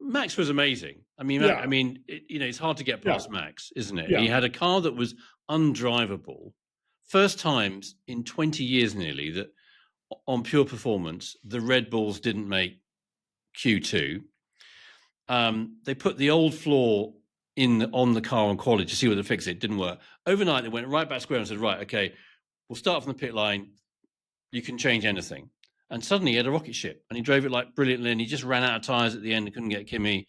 Max was amazing. I mean, it's hard to get past Max, isn't it? Yeah. He had a car that was undrivable. First times in 20 years nearly that on pure performance, the Red Bulls didn't make Q2. they put the old floor on the car on quality to see whether to fix it. Didn't work. Overnight, they went right back square and said, right, okay, we'll start from the pit line. You can change anything. And suddenly he had a rocket ship and he drove it like brilliantly, and he just ran out of tyres at the end and couldn't get Kimi.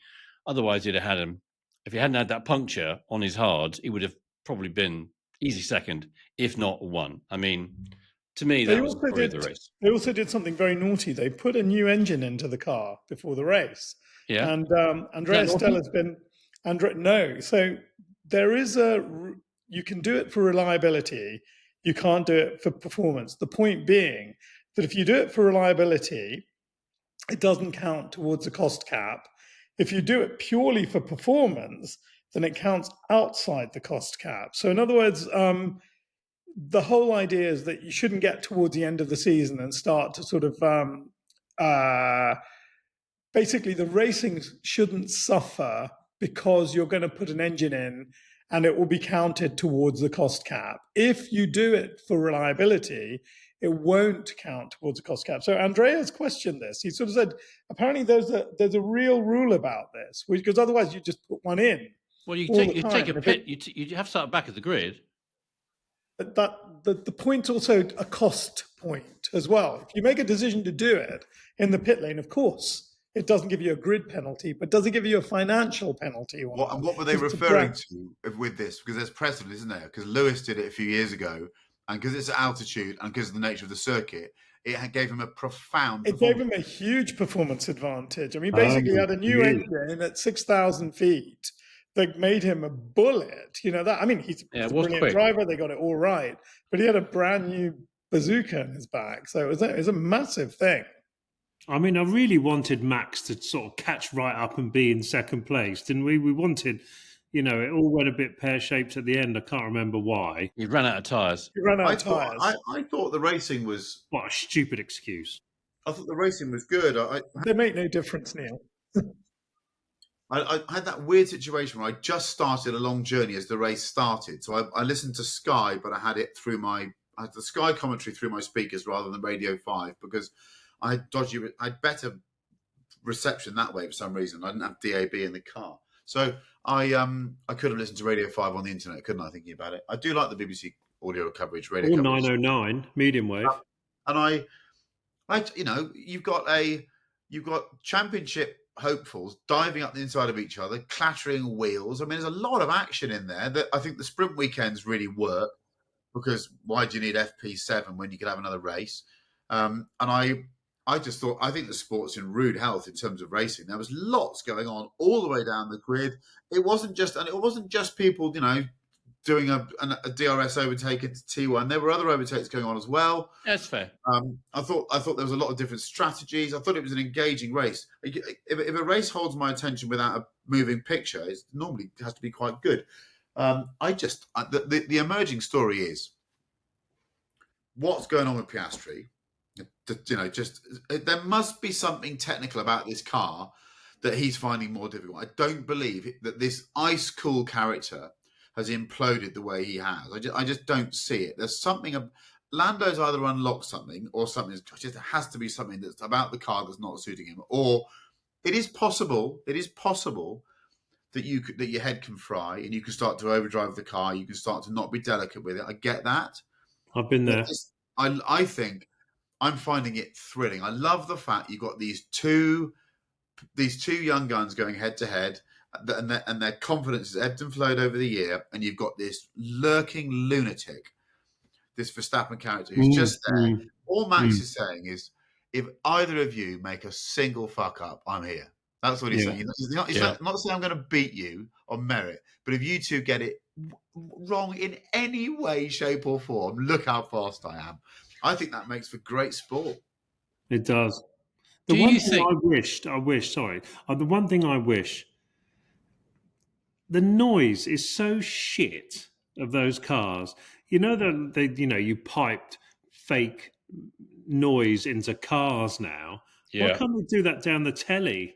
Otherwise, he'd have had him. If he hadn't had that puncture on his hards, he would have probably been easy second, if not one. I mean, to me, that was probably the race. They also did something very naughty. They put a new engine into the car before the race. Yeah. And Andrea Stella's been... No. So there is you can do it for reliability. You can't do it for performance. The point being that if you do it for reliability, it doesn't count towards the cost cap. If you do it purely for performance, then it counts outside the cost cap. So in other words, the whole idea is that you shouldn't get towards the end of the season and start to sort of basically the racing shouldn't suffer because you're going to put an engine in and it will be counted towards the cost cap. If you do it for reliability, it won't count towards the cost cap. So Andrea's questioned this. He sort of said, apparently there's a real rule about this, because otherwise you just put one in. Well, you take a pit, you have to start back at the grid. The point's also a cost point as well. If you make a decision to do it in the pit lane, of course, it doesn't give you a grid penalty, but does it give you a financial penalty? And what were they referring to with this? Because there's precedent, isn't there? Because Lewis did it a few years ago, and because it's altitude and because of the nature of the circuit, it gave him a profound It gave him a huge performance advantage. I mean, basically, he had a new engine at 6,000 feet that made him a bullet. You know that? I mean, he's a brilliant driver. They got it all right, but he had a brand new bazooka in his back, so it was a massive thing. I mean, I really wanted Max to sort of catch right up and be in second place, didn't we? We wanted, it all went a bit pear-shaped at the end. I can't remember why. He ran out of tyres. I thought the racing was... What a stupid excuse. I thought the racing was good. They make no difference, Neil. I had that weird situation where I just started a long journey as the race started. So I listened to Sky, but I had the Sky commentary through my speakers rather than Radio 5 because I had better reception that way for some reason. I didn't have DAB in the car. So I could have listened to Radio 5 on the internet, couldn't I, thinking about it? I do like the BBC audio coverage, radio coverage. 909, medium wave. And you've got championship hopefuls diving up the inside of each other, clattering wheels. I mean, there's a lot of action in there that I think the sprint weekends really work because why do you need FP7 when you could have another race? And I just thought, I think the sport's in rude health in terms of racing. There was lots going on all the way down the grid. It wasn't just people, doing a DRS overtake into T1. There were other overtakes going on as well. That's fair. I thought there was a lot of different strategies. I thought it was an engaging race. If a race holds my attention without a moving picture, it normally has to be quite good. The emerging story is what's going on with Piastri. There must be something technical about this car that he's finding more difficult. I don't believe that this ice cool character has imploded the way he has. I just don't see it. There's something. Lando's either unlocked something, or something just has to be something that's about the car that's not suiting him. Or it is possible. It is possible that your head can fry and you can start to overdrive the car. You can start to not be delicate with it. I get that. I've been there. I think I'm finding it thrilling. I love the fact you've got these two young guns going head to head. And their confidence has ebbed and flowed over the year, and you've got this lurking lunatic, this Verstappen character who's just there. All Max is saying is, if either of you make a single fuck up, I'm here. That's what he's saying. He's not saying I'm going to beat you on merit, but if you two get it wrong in any way, shape, or form, look how fast I am. I think that makes for great sport. It does. The one thing I wish. The noise is so shit of those cars. You know that you piped fake noise into cars now. Yeah. Why can't they do that down the telly?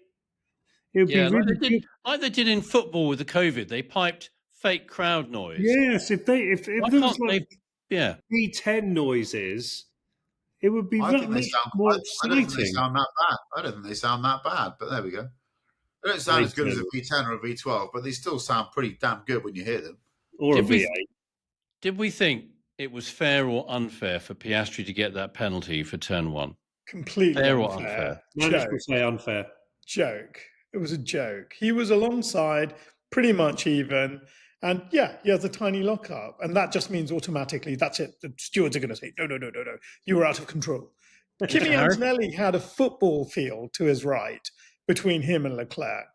It would be really like they did in football with the COVID. They piped fake crowd noise. Yes, if there was like B10 noises, it would be much more exciting. I don't think they sound that bad. But there we go. They don't sound as good as a Later. V10 or a V12, but they still sound pretty damn good when you hear them. Or Did a we- V8. Did we think it was fair or unfair for Piastri to get that penalty for turn one? Completely Fair or unfair. unfair? Managed Joke. to say unfair. Joke. It was a joke. He was alongside, pretty much even. And yeah, he has a tiny lockup. And that just means automatically, that's it. The stewards are going to say, no. You were out of control. Kimi Harris? Antonelli had a football field to his right between him and Leclerc.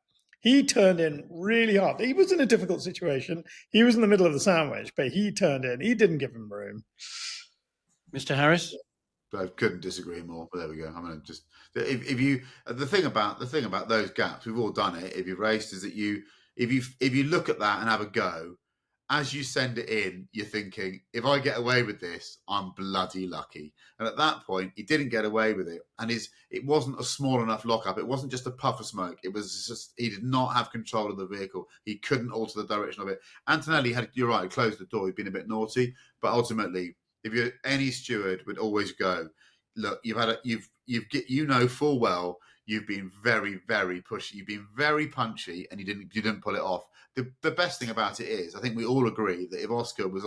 He turned in really hard. He was in a difficult situation. He was in the middle of the sandwich, but he turned in. He didn't give him room. Mr. Harris? I couldn't disagree more. But there we go. I'm going to just if you the thing about those gaps, we've all done it. If you've raced, is that if you look at that and have a go, as you send it in, you're thinking, if I get away with this, I'm bloody lucky. And at that point, he didn't get away with it, and it wasn't a small enough lockup. It wasn't just a puff of smoke. It was just he did not have control of the vehicle. He couldn't alter the direction of it. Antonelli you're right, closed the door. He'd been a bit naughty, but ultimately, if you're any steward, would always go, look, you've full well you've been very, very pushy. You've been very punchy, and you didn't pull it off. The best thing about it is, I think we all agree that if Oscar was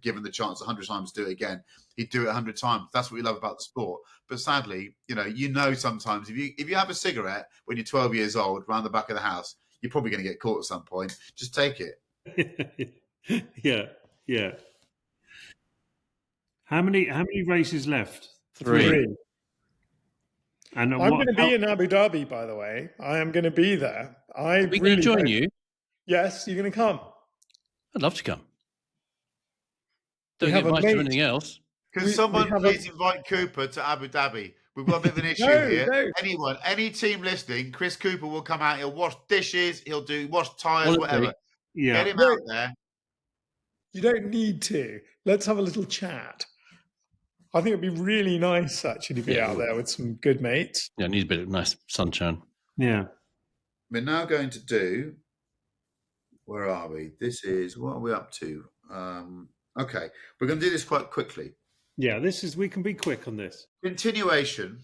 given the chance 100 times to do it again, he'd do it 100 times. That's what we love about the sport. But sadly, sometimes if you have a cigarette when you're 12 years old around the back of the house, you're probably going to get caught at some point. Just take it. Yeah. How many races left? 3. And I'm going to be in Abu Dhabi, by the way. I am going to be there. Are we going to join you? Yes, you're going to come. I'd love to come. Don't We get have a invited to mate. anything else. Can someone please invite Cooper to Abu Dhabi? We've got a bit of an issue No, here. no. Any team listening, Chris Cooper will come out. He'll wash dishes. He'll wash tyres, Honestly, whatever. Yeah. Get him out there. You don't need to. Let's have a little chat. I think it'd be really nice actually to be Yeah, it out would. there with some good mates. Yeah, it needs a bit of nice sunshine. Yeah. We're now going to do. Where are we? What are we up to? Okay, we're going to do this quite quickly. Yeah, we can be quick on this. Continuation.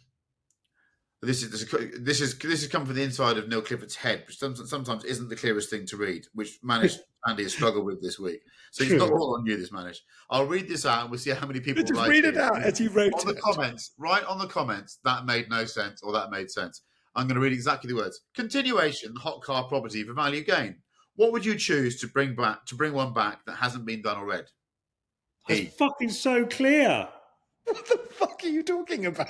This is come from the inside of Neil Clifford's head, which sometimes isn't the clearest thing to read, which Andy has struggled with this week. So it's not all on you, this Manish. I'll read this out and we'll see how many people Just write read it out as he wrote on the it. comments. Write on the comments that made no sense or that made sense. I'm going to read exactly the words. Continuation, hot car property for value gain. What would you choose to bring one back that hasn't been done already? It's fucking so clear. What the fuck are you talking about?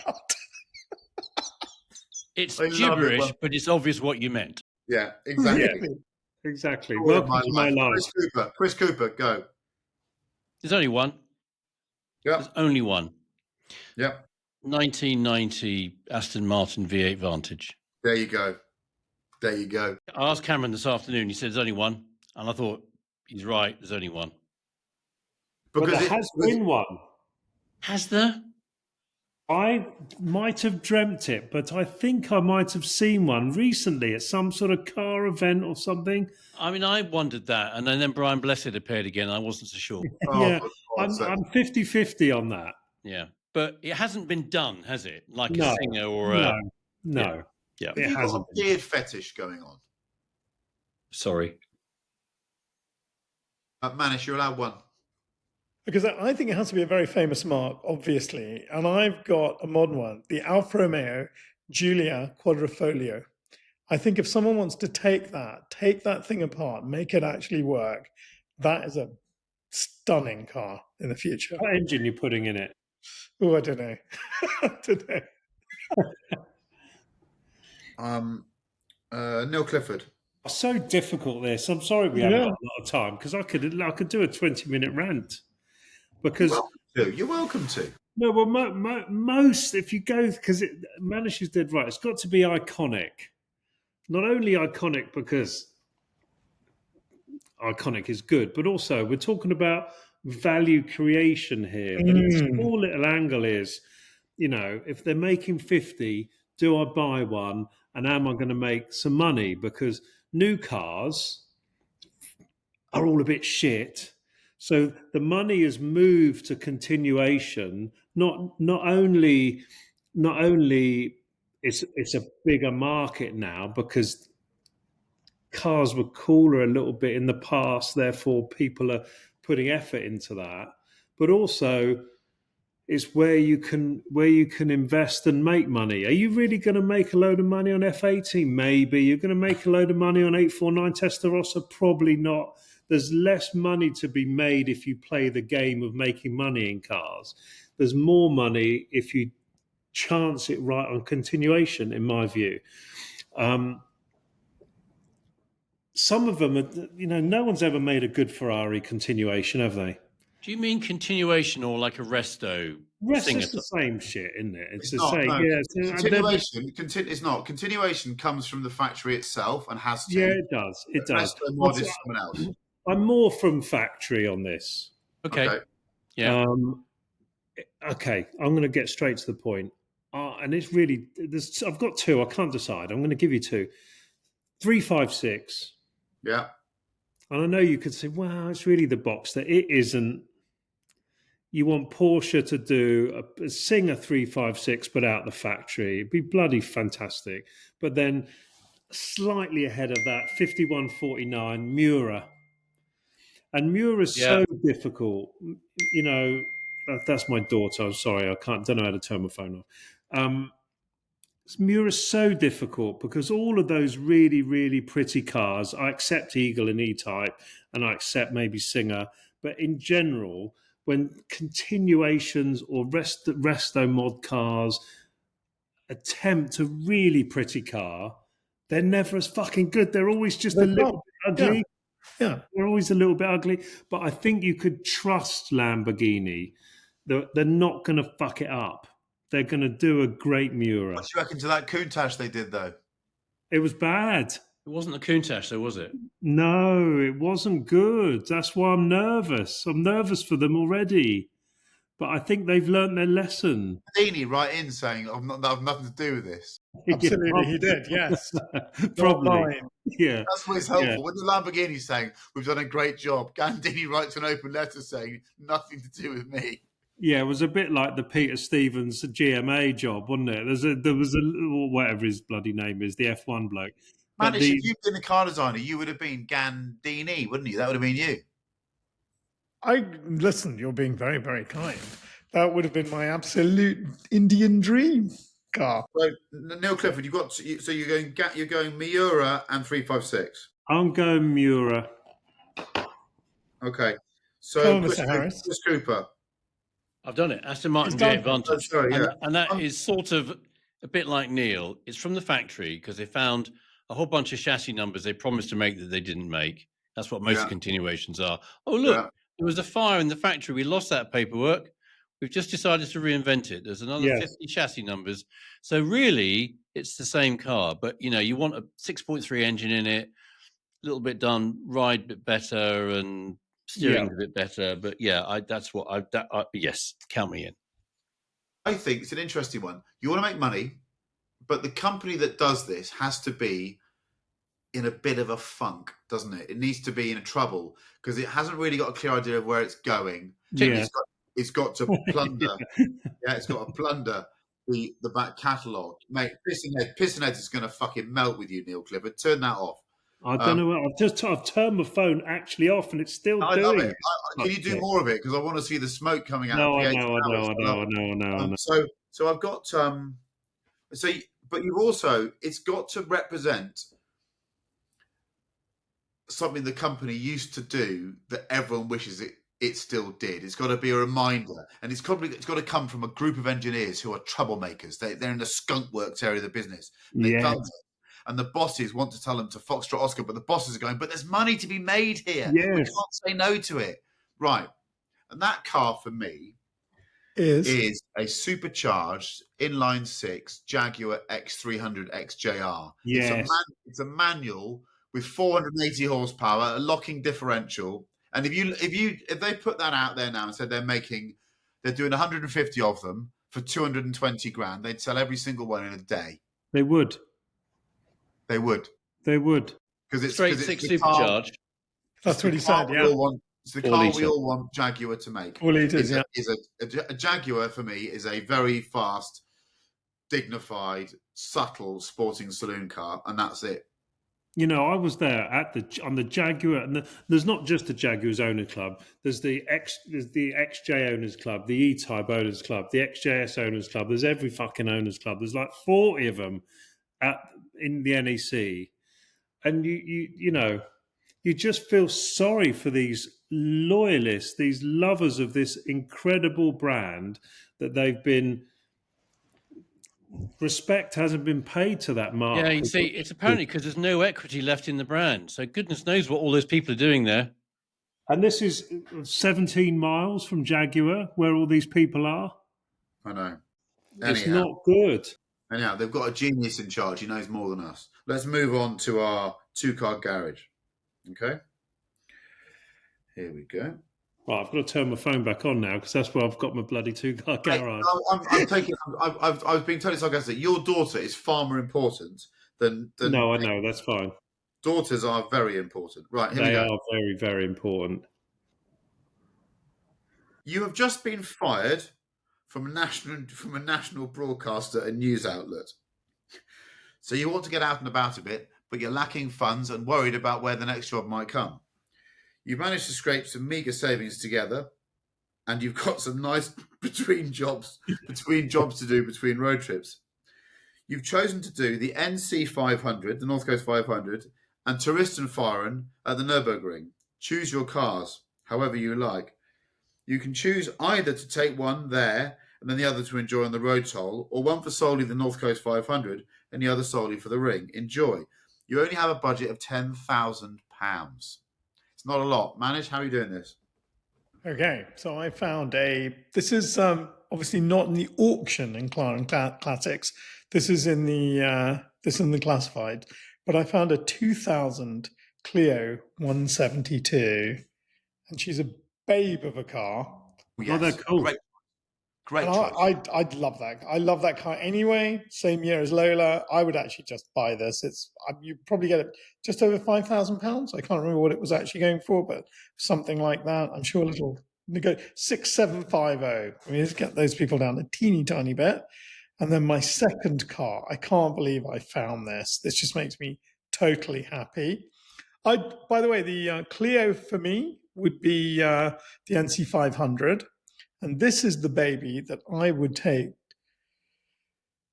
It's I love it gibberish, when- but it's obvious what you meant. Yeah, exactly. Really? Exactly. Story of Welcome to my life. Chris Cooper, go. There's only one. Yep. There's only one. Yep. 1990 Aston Martin V8 Vantage. There you go. There you go. I asked Cameron this afternoon. He said there's only one. And I thought, he's right. There's only one. But there has been one. Has there? I might have dreamt it, but I think I might have seen one recently at some sort of car event or something. I mean, I wondered that. And then Brian Blessed appeared again. And I wasn't so sure. Yeah, for God's sake. I'm 50-50 on that. Yeah. But it hasn't been done, has it? Like No. a singer or a... No. Yeah. Have It you got hasn't a been. beard fetish going on? Sorry. Manish, you're allowed one. Because I think it has to be a very famous mark, obviously. And I've got a modern one, the Alfa Romeo Giulia Quadrifoglio. I think if someone wants to take that thing apart, make it actually work, that is a stunning car in the future. What engine you putting in it? Oh, I don't know. I don't know. Neil Clifford. So difficult this. I'm sorry we haven't got a lot of time because I could do a 20-minute rant. Because You're welcome to. no, well, most if you go because Manish is dead right. It's got to be iconic. Not only iconic because iconic is good, but also we're talking about value creation here. But the small little angle is, if they're making 50, do I buy one? And am I going to make some money? Because new cars are all a bit shit. So the money has moved to continuation. Not only it's a bigger market now because cars were cooler a little bit in the past, therefore people are putting effort into that. But also, it's where you can invest and make money. Are you really going to make a load of money on F80? Maybe. You're going to make a load of money on 849 Testarossa? Probably not. There's less money to be made if you play the game of making money in cars. There's more money if you chance it right on continuation, in my view. Some of them, no one's ever made a good Ferrari continuation, have they? Do you mean continuation or like a resto? Rest is the same shit, isn't it? It's the not. same. No. Yeah, Continuation. It's not. Continuation comes from the factory itself and has to. Yeah, it does. It does. Resto mod is someone else. I'm more from factory on this. Okay. Yeah. Okay, I'm going to get straight to the point. And it's really, I've got two. I can't decide. I'm going to give you two. 356. Yeah. And I know you could say, well, it's really the box that it isn't. You want Porsche to do a Singer 356, but out the factory. It'd be bloody fantastic. But then slightly ahead of that, 5149 Miura. And Miura's so difficult. That's my daughter. I'm sorry. don't know how to turn my phone off. Miura's so difficult because all of those really, really pretty cars, I accept Eagle and E-Type and I accept maybe Singer, but in general, when continuations or resto mod cars attempt a really pretty car, they're never as fucking good. They're always just a little bit ugly. Yeah. They're always a little bit ugly. But I think you could trust Lamborghini. They're not going to fuck it up. They're going to do a great Miura. What do you reckon to that Countach they did, though? It was bad. It wasn't the Countach, though, was it? No, it wasn't good. That's why I'm nervous. I'm nervous for them already. But I think they've learned their lesson. Dini right in saying, I've nothing to do with this. Absolutely, he did, yes. Probably. Yeah. That's what's helpful. Yeah. When the Lamborghini's saying, we've done a great job, Gandini writes an open letter saying, nothing to do with me. Yeah, it was a bit like the Peter Stevens GMA job, wasn't it? There was a whatever his bloody name is, the F1 bloke. Man, if you'd been the car designer, you would have been Gandini, wouldn't you? That would have been you. Listen, you're being very, very kind. That would have been my absolute Indian dream car. So, Neil Clifford, you're going Miura and 356. I'm going Miura. Okay. So Chris Cooper. I've done it. Aston Martin J Advantage. Oh, sorry, yeah. And that is sort of a bit like Neil. It's from the factory because they found a whole bunch of chassis numbers they promised to make that they didn't make. That's what most continuations are. Oh, look, there was a fire in the factory. We lost that paperwork. We've just decided to reinvent it. There's another 50 chassis numbers. So really, it's the same car. But, you want a 6.3 engine in it, a little bit done, ride a bit better and steering a bit better. But, yes, count me in. I think it's an interesting one. You want to make money, but the company that does this has to be in a bit of a funk, doesn't it? It needs to be in a trouble because it hasn't really got a clear idea of where it's going. Yeah. It's got to plunder. It's got to plunder the back catalogue. Mate, Pistonhead is going to fucking melt with you, Neil Clifford. Turn that off. I don't know. I've turned my phone actually off, and it's still doing. I love it. Can you do more of it? Because I want to see the smoke coming out. No, I know. So I've got. But you've also. It's got to represent something the company used to do that everyone wishes it still did. It's got to be a reminder, and it's got to come from a group of engineers who are troublemakers. They're in the skunk works area of the business. They've done it. And the bosses want to tell them to Foxtrot Oscar, but the bosses are going, but there's money to be made here. Yes. We can't say no to it. Right. And that car for me is a supercharged inline 6 Jaguar X300 XJR. Yes. It's a manual with 480 horsepower, a locking differential. And if they put that out there now and said they're doing 150 of them for 220 grand, they'd sell every single one in a day. They would. Because it's straight 6 supercharged. That's what he said, It's the car we all want Jaguar to make. 4 litres, A Jaguar, for me, is a very fast, dignified, subtle sporting saloon car, and that's it. I was there on the Jaguar, and there's not just the Jaguars Owner Club. There's the XJ Owners Club, the E-Type Owners Club, the XJS Owners Club. There's every fucking Owners Club. There's like 40 of them in the NEC, and you just feel sorry for these loyalists, these lovers of this incredible brand that they've been. Respect hasn't been paid to that mark. Yeah, you see, it's apparently because there's no equity left in the brand. So goodness knows what all those people are doing there. And this is 17 miles from Jaguar, where all these people are. I know. It's not good. Anyhow, they've got a genius in charge. He knows more than us. Let's move on to our two-car garage. Okay? Here we go. Right, I've got to turn my phone back on now because that's where I've got my bloody two-car garage. I was being totally sarcastic. Your daughter is far more important than. No, I know. That's fine. Daughters are very important. Right, here we They go. are very, very important. You have just been fired from a national broadcaster and news outlet. So you want to get out and about a bit, but you're lacking funds and worried about where the next job might come. You've managed to scrape some meagre savings together, and you've got some nice between jobs to do between road trips. You've chosen to do the NC 500, the North Coast 500, and Touristenfahren at the Nürburgring. Choose your cars, however you like. You can choose either to take one there and then the other to enjoy on the road toll, or one for solely the North Coast 500 and the other solely for the ring. Enjoy. You only have a budget of £10,000. It's not a lot. Manish, how are you doing this? Okay, so I found this is obviously not in the auction in Classics. This is in the classified, but I found a 2000 Clio 172, and she's a babe of a car. Yes. Oh, they're cool. Great choice. I'd love that. I love that car anyway. Same year as Lola. I would actually just buy this. You probably get it just over £5,000. I can't remember what it was actually going for, but something like that. I'm sure a little 6750. I mean, let's get those people down a teeny tiny bit. And then my second car. I can't believe I found this. This just makes me totally happy. By the way, the Clio for me would be the NC 500. And this is the baby that I would take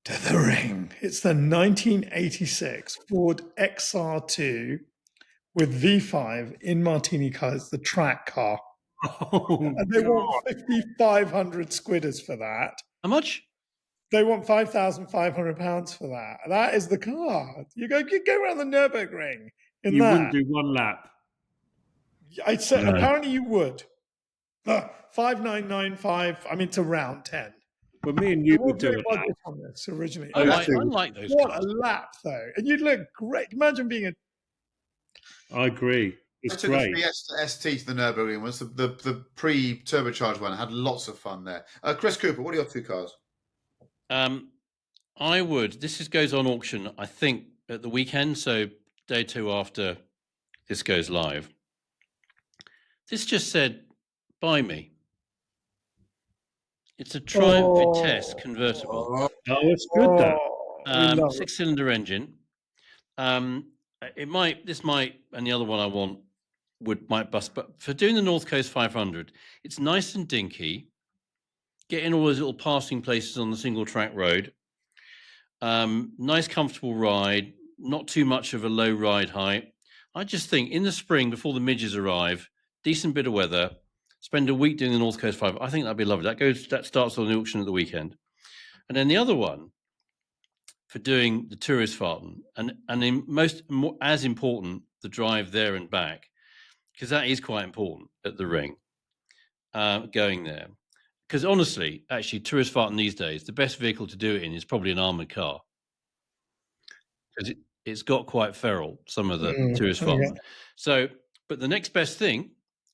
to the ring. It's the 1986 Ford XR2 with V5 in Martini colours, the track car. Oh, and they want 5,500 squidders for that. How much? They want £5,500 for that. That is the car. You go around the Nürburgring in you that. wouldn't do one lap. I'd say No. apparently you would. 5,995. I mean, it's around 10. But me and you would do it. On this originally. I like those What cars. a lap, though! And you'd look great. Imagine being a. I agree. It's I took great. a Fiesta ST to the Nürburgring once. The pre-turbocharged one. I had lots of fun there. Chris Cooper, what are your two cars? I would. Goes on auction, I think, at the weekend. So day two after this goes live. This just said, "Buy me." It's a Triumph Vitesse convertible. Oh, it's good though. 6-cylinder engine. This might, and the other one I want might bust. But for doing the North Coast 500, it's nice and dinky. Getting all those little passing places on the single track road. Nice, comfortable ride. Not too much of a low ride height. I just think in the spring before the midges arrive, decent bit of weather. Spend a week doing the North Coast 5. I think that'd be lovely. That starts on the auction at the weekend, and then the other one for doing the Touristenfahren, and as important, the drive there and back, because that is quite important at the ring. Going there, because honestly, actually, Touristenfahren these days, the best vehicle to do it in is probably an armored car, because it's got quite feral, some of the Touristenfahren. Okay. So, but the next best thing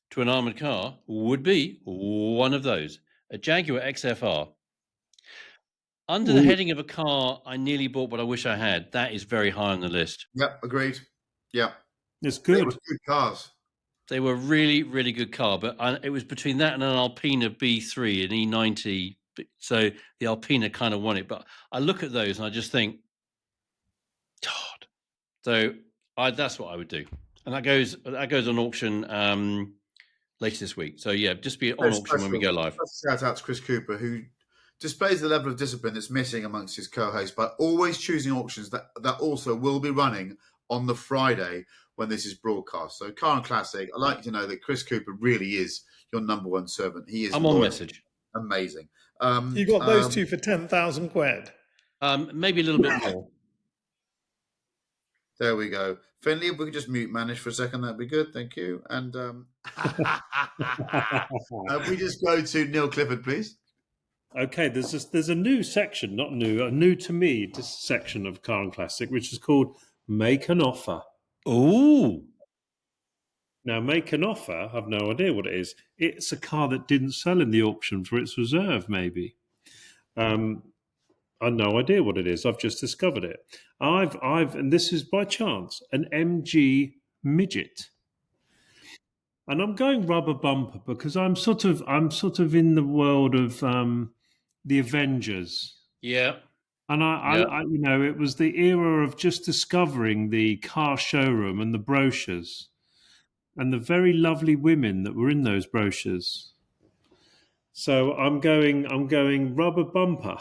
to an armoured car would be one of those, a Jaguar XFR. Under the heading of a car I nearly bought but I wish I had, that is very high on the list. Yep, agreed. Yeah. It's good. They were good cars. They were really, really good car, but it was between that and an Alpina B3, an E90. So the Alpina kind of won it. But I look at those and I just think, God. So That's what I would do, and that goes on auction later this week. So yeah, just be on auction when we go live. Shout out to Chris Cooper, who displays the level of discipline that's missing amongst his co-hosts by always choosing auctions that also will be running on the Friday when this is broadcast. So Car and Classic, I'd like you to know that Chris Cooper really is your number one servant. He is I'm on message. Amazing. You got those two for 10,000 quid. Maybe a little bit more. There we go. Finley, if we could just mute Manish for a second, that'd be good. Thank you. And we just go to Neil Clifford, please. Okay, there's a new section, not new, a new to me section of Car and Classic, which is called Make an Offer. Ooh. Now, make an offer, I've no idea what it is. It's a car that didn't sell in the auction for its reserve, maybe. I've no idea what it is. I've just discovered it. And this is by chance, an MG midget. And I'm going rubber bumper because I'm sort of in the world of the Avengers. Yeah. And I, you know, it was the era of just discovering the car showroom and the brochures and the very lovely women that were in those brochures. So I'm going rubber bumper.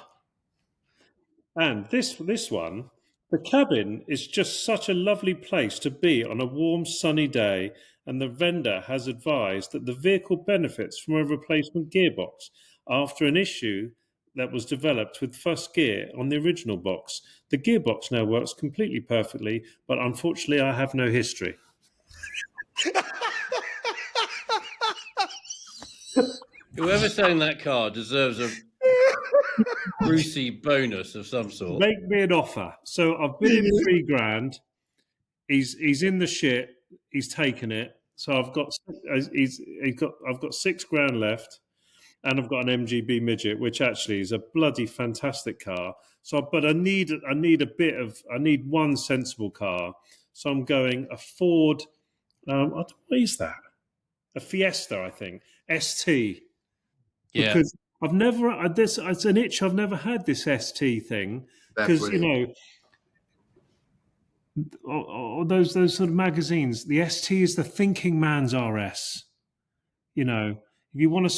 And this one, the cabin is just such a lovely place to be on a warm, sunny day, and the vendor has advised that the vehicle benefits from a replacement gearbox after an issue that was developed with first gear on the original box. The gearbox now works completely perfectly, but unfortunately I have no history. Whoever's selling that car deserves a Brucey bonus of some sort. Make me an offer. So I've bid him $3,000. He's in the shit. He's taken it. So I've got $6,000 left, and I've got an MGB midget, which actually is a bloody fantastic car. So, but I need one sensible car. So I'm going a Ford. What is that? A Fiesta, I think. ST. Yeah. Because I've never it's an itch. I've never had this ST thing because you know, or those sort of magazines. The ST is the thinking man's RS. You know, if you want a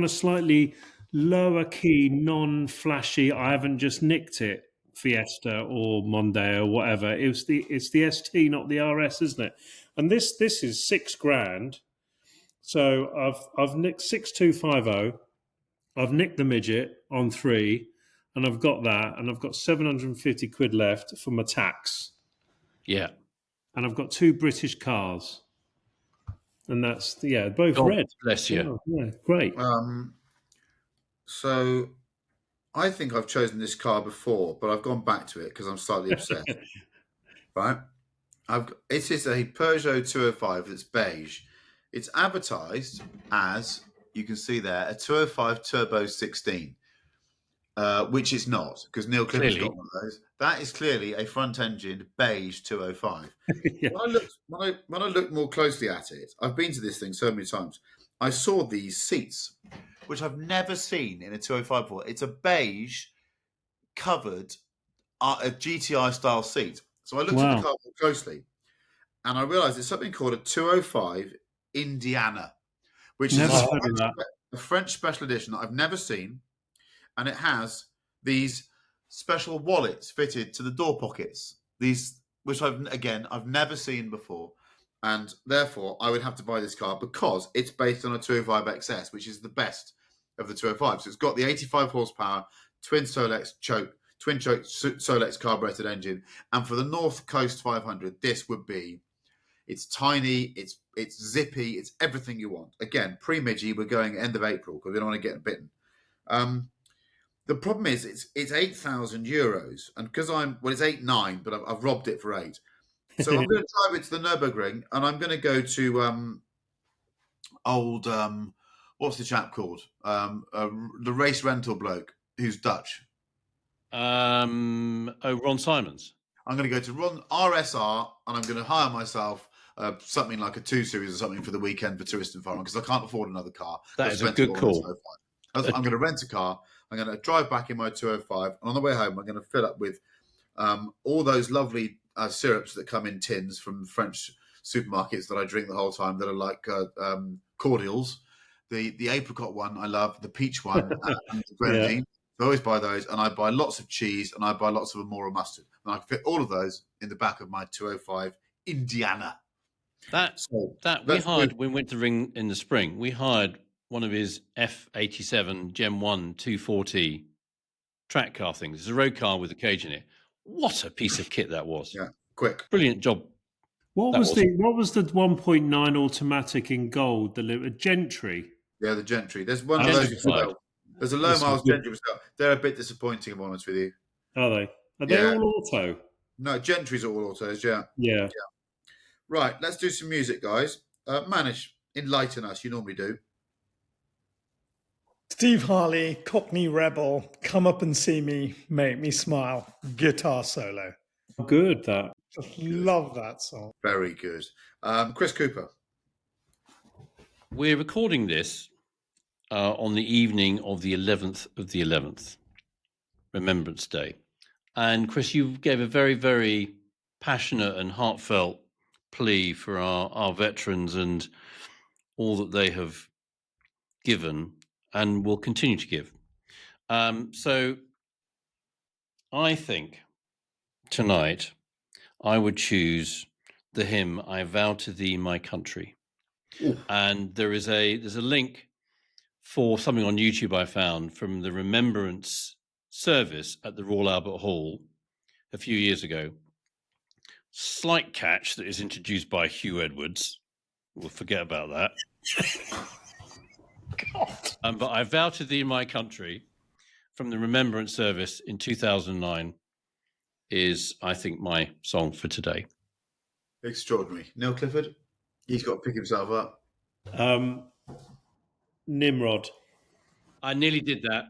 slightly lower key, non-flashy. I haven't just nicked it. Fiesta or Mondeo or whatever. It's the ST, not the RS, isn't it? And this is $6,000. So I've nicked 6250. I've nicked the midget on 3, and I've got that, and I've got 750 quid left for my tax. Yeah. And I've got 2 British cars. And that's, both God red. Bless you. Yeah, great. So I think I've chosen this car before, but I've gone back to it because I'm slightly obsessed. Right? It is a Peugeot 205 that's beige. It's advertised as, you can see there, a 205 Turbo 16, which it's not, because Neil Clifford's got one of those. That is clearly a front-engined beige 205. Yeah. When I looked more closely at it, I've been to this thing so many times, I saw these seats, which I've never seen in a 205 before. It's a beige covered a GTI-style seat. So I looked at the car more closely, and I realised it's something called a 205 Indiana, which is a French special edition that I've never seen, and it has these special wallets fitted to the door pockets. These, which I've never seen before, and therefore I would have to buy this car because it's based on a 205 XS, which is the best of the 205. So it's got the 85 horsepower twin Solex carbureted engine, and for the North Coast 500, this would be. It's tiny, it's zippy, it's everything you want. Again, pre-Midgy, we're going end of April because we don't want to get bitten. The problem is it's 8,000 euros, and because it's 8,900, but I've robbed it for 8. So I'm going to drive it to the Nürburgring, and I'm going to go to what's the chap called? The race rental bloke who's Dutch. Ron Simons. I'm going to go to Ron RSR, and I'm going to hire myself something like a 2 Series or something for the weekend for tourist and foreign because I can't afford another car. That is a good call. I'm going to rent a car. I'm going to drive back in my 205, and on the way home, I'm going to fill up with All those lovely syrups that come in tins from French supermarkets that I drink the whole time that are like cordials. The apricot one I love, the peach one, and the grenadine. I always buy those, and I buy lots of cheese, and I buy lots of Amora mustard. And I can fit all of those in the back of my 205 Indiana. When we went to Ring in the spring, we hired one of his F87 Gen 1 240 track car things. It's a road car with a cage in it. What a piece of kit that was. Yeah, quick. Brilliant job. What was the 1.9 automatic in gold? The Gentry. Yeah, the Gentry. There's one of those as well. There's a low miles Gentry as well. They're a bit disappointing, if I'm honest with you. Are they? Are they all auto? No, Gentry's are all autos, yeah. Yeah. Right, let's do some music, guys. Manish, enlighten us. You normally do. Steve Harley, Cockney Rebel, Come Up and See Me, Make Me Smile, guitar solo. Good, that. Just love that song. Very good. Chris Cooper. We're recording this on the evening of the 11th of the 11th, Remembrance Day. And Chris, you gave a very, very passionate and heartfelt plea for our veterans and all that they have given and will continue to give. So I think tonight I would choose the hymn, I Vow to Thee, My Country. Ooh. And there's a link for something on YouTube I found from the Remembrance service at the Royal Albert Hall a few years ago. Slight catch that is introduced by Hugh Edwards. We'll forget about that. God. But I Vow to Thee, My Country from the Remembrance service in 2009 is, I think, my song for today. Extraordinary. Neil Clifford, he's got to pick himself up. Nimrod. I nearly did that.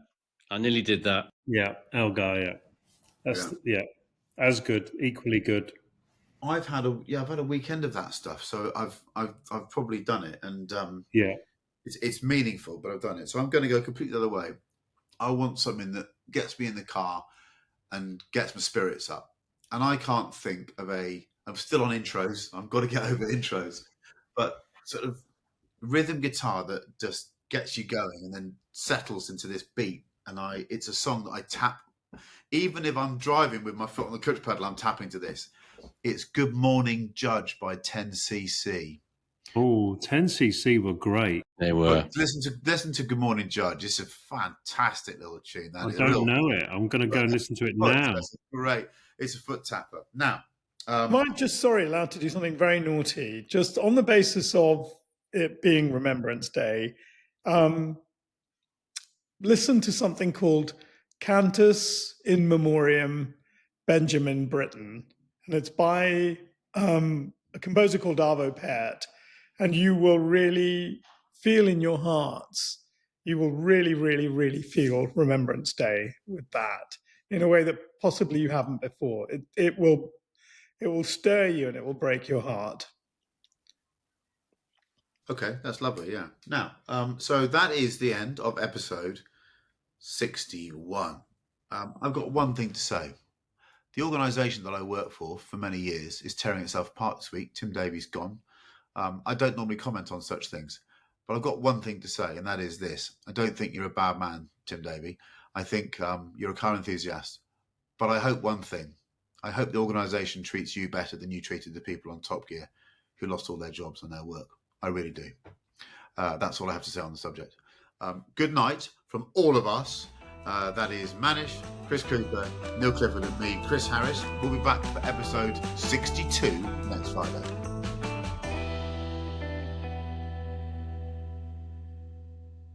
Yeah, Elgar, yeah. As good, equally good. I've had a weekend of that stuff, so I've probably done it, and it's meaningful, but I've done it. So I'm going to go completely the other way. I want something that gets me in the car and gets my spirits up. And I can't think of I'm still on intros. I've got to get over intros, but sort of rhythm guitar that just gets you going and then settles into this beat. And it's a song that I tap, even if I'm driving with my foot on the clutch pedal, I'm tapping to this. It's Good Morning Judge by 10cc. Oh, 10cc were great. They were. But listen to Good Morning Judge. It's a fantastic little tune. I don't know it. I'm going to go and listen to it now. It's great. It's a foot tapper. Now, am I just allowed to do something very naughty? Just on the basis of it being Remembrance Day, listen to something called Cantus in Memoriam Benjamin Britten. And it's by a composer called Arvo Pärt. And you will really feel in your hearts, you will really, really, really feel Remembrance Day with that in a way that possibly you haven't before. It will stir you and it will break your heart. Okay, that's lovely, yeah. Now, so that is the end of episode 61. I've got one thing to say. The organisation that I work for many years is tearing itself apart this week. Tim Davies gone. I don't normally comment on such things, but I've got one thing to say, and that is this. I don't think you're a bad man, Tim Davie. I think you're a car enthusiast. But I hope one thing. I hope the organisation treats you better than you treated the people on Top Gear who lost all their jobs and their work. I really do. That's all I have to say on the subject. Good night from all of us. That is Manish, Chris Cooper, Neil Clifford and me, Chris Harris. We'll be back for episode 62 next Friday.